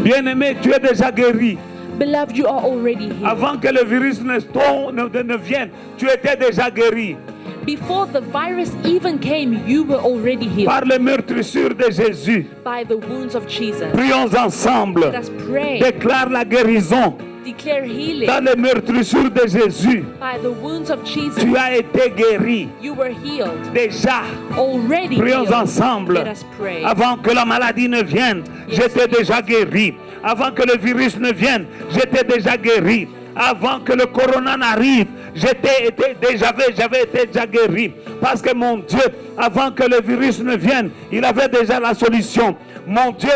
S2: Bien-aimé, tu es déjà guéri.
S1: Beloved, you are already healed.
S2: Avant que le virus ne vienne, tu étais déjà guéri.
S1: Before the virus even came, you were already healed.
S2: Par les meurtrissures de Jésus.
S1: By the wounds of Jesus.
S2: Prions ensemble.
S1: Let us pray.
S2: Déclare la guérison.
S1: Declare healing.
S2: Dans les meurtrissures de Jésus.
S1: By the wounds of Jesus.
S2: Tu as été guéri.
S1: You were healed.
S2: Déjà.
S1: Already
S2: Prions
S1: healed.
S2: ensemble.
S1: Let us pray.
S2: Avant que la maladie ne vienne, j'étais déjà guéri. Avant que le virus ne vienne, j'étais déjà guéri. Avant que le corona n'arrive, j'avais été déjà guéri. Parce que mon Dieu, avant que le virus ne vienne, il avait déjà la solution. Mon Dieu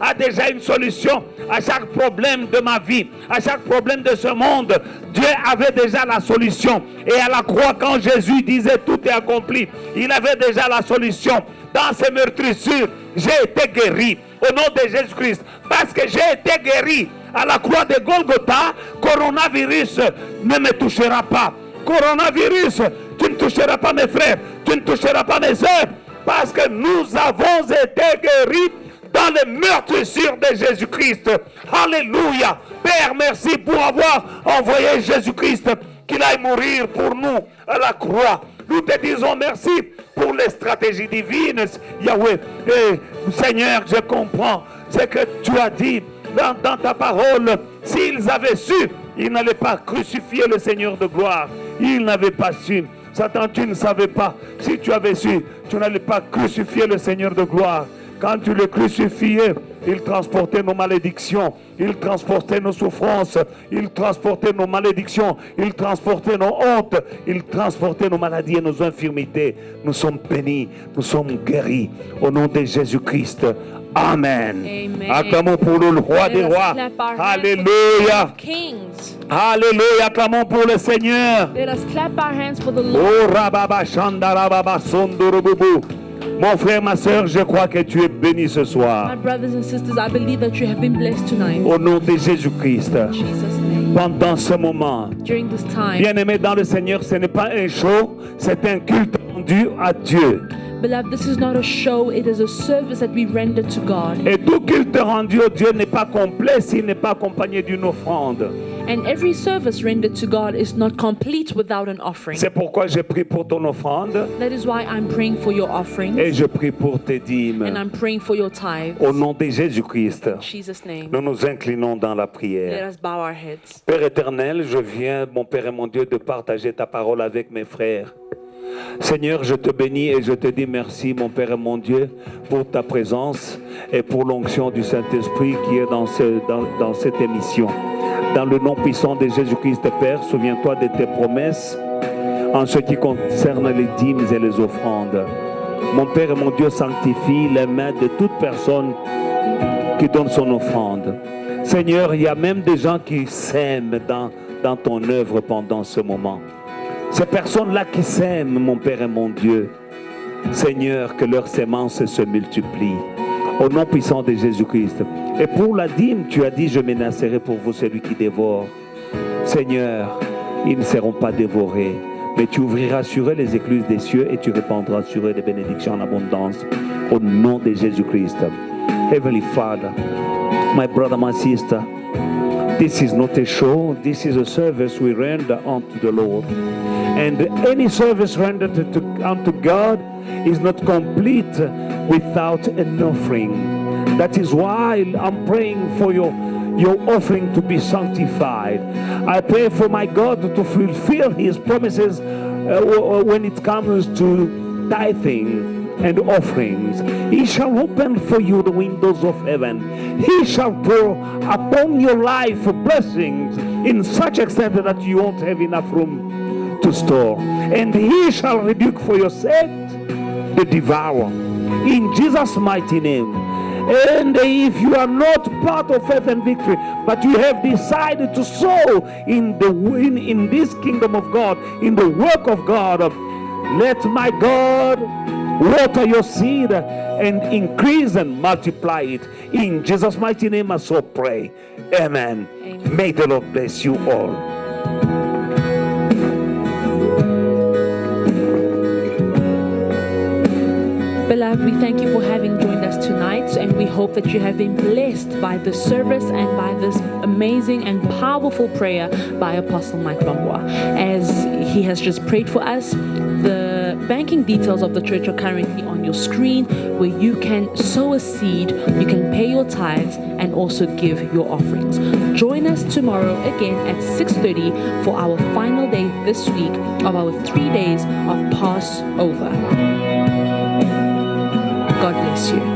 S2: a déjà une solution à chaque problème de ma vie, à chaque problème de ce monde. Dieu avait déjà la solution. Et à la croix, quand Jésus disait tout est accompli, il avait déjà la solution. Dans ces meurtrissures, j'ai été guéri au nom de Jésus-Christ. Parce que j'ai été guéri à la croix de Golgotha, coronavirus ne me touchera pas. Coronavirus, tu ne toucheras pas mes frères, tu ne toucheras pas mes sœurs, parce que nous avons été guéris dans les meurtrissures de Jésus-Christ. Alléluia. Père, merci pour avoir envoyé Jésus-Christ, qu'il aille mourir pour nous à la croix. Nous te disons merci pour les stratégies divines, Yahweh. Et Seigneur, je comprends ce que tu as dit dans ta parole. S'ils avaient su, ils n'allaient pas crucifier le Seigneur de gloire. Ils n'avaient pas su. Satan, tu ne savais pas. Si tu avais su, tu n'allais pas crucifier le Seigneur de gloire. Quand tu le crucifiais, il transportait nos malédictions, il transportait nos souffrances, il transportait nos malédictions, il transportait nos hontes, il transportait nos maladies et nos infirmités. Nous sommes bénis, nous sommes guéris. Au nom de Jésus-Christ. Amen.
S1: Amen.
S2: Acclamons pour le roi des rois. Alléluia. Alléluia. Acclamons pour le Seigneur.
S1: Let us clap our hands for the Lord.
S2: Oh, rababa, shandarababa, sondurububu. Mon frère, ma soeur, je crois que tu es béni ce soir.
S1: My brothers and sisters, I believe that you have been blessed tonight.
S2: Au nom de Jésus-Christ.
S1: In Jesus' name.
S2: Pendant ce moment,
S1: During this time,
S2: bien-aimé dans le Seigneur, ce n'est pas un show, c'est un culte rendu à Dieu.
S1: beloved, this is not a show, it is a service that we render to God.
S2: Et tout culte rendu à Dieu n'est pas complet s'il n'est pas accompagné d'une offrande.
S1: And every service rendered to God is not complete without an offering.
S2: C'est pourquoi je prie pour ton offrande
S1: That is why I'm praying for your offering
S2: et je prie pour tes
S1: and
S2: dîmes.
S1: I'm praying for your tithes.
S2: Au nom de Jésus-Christ,
S1: In Jesus' name,
S2: nous nous inclinons dans la
S1: let
S2: prière.
S1: us bow our heads.
S2: Père éternel, je viens, mon Père et mon Dieu, de partager ta parole avec mes frères. Seigneur, je te bénis et je te dis merci, mon Père et mon Dieu, pour ta présence et pour l'onction du Saint-Esprit qui est dans cette émission. Dans le nom puissant de Jésus-Christ, Père, souviens-toi de tes promesses en ce qui concerne les dîmes et les offrandes. Mon Père et mon Dieu, sanctifie les mains de toute personne qui donne son offrande. Seigneur, il y a même des gens qui sèment dans ton œuvre pendant ce moment. Ces personnes-là qui sèment, mon Père et mon Dieu, Seigneur, que leurs semences se multiplient. Au nom puissant de Jésus-Christ. Et pour la dîme, tu as dit, je menacerai pour vous celui qui dévore. Seigneur, ils ne seront pas dévorés, mais tu ouvriras sur eux les écluses des cieux et tu répandras sur eux des bénédictions en abondance. Au nom de Jésus-Christ. Heavenly Father, my brother, my sister, this is not a show, this is a service we render unto the Lord. And any service rendered unto God is not complete without an offering. That is why I'm praying for your offering to be sanctified. I pray for my God to fulfill his promises when it comes to tithing and offerings. He shall open for you the windows of heaven. He shall pour upon your life blessings in such extent that you won't have enough room to store. And he shall rebuke for your sake the devourer. In Jesus' mighty name. And if you are not part of Faith and Victory, but you have decided to sow in this kingdom of God, in the work of God, let my God water your seed and increase and multiply it. In Jesus' mighty name I so pray. Amen.
S1: Amen.
S2: May the Lord bless you all.
S1: Beloved, we thank you for having joined us tonight, and we hope that you have been blessed by this service and by this amazing and powerful prayer by Apostle Mike Bambwa. As he has just prayed for us, the banking details of the church are currently on your screen, where you can sow a seed, you can pay your tithes, and also give your offerings. Join us tomorrow again at 6:30 for our final day this week of our 3 days of Passover. God bless you.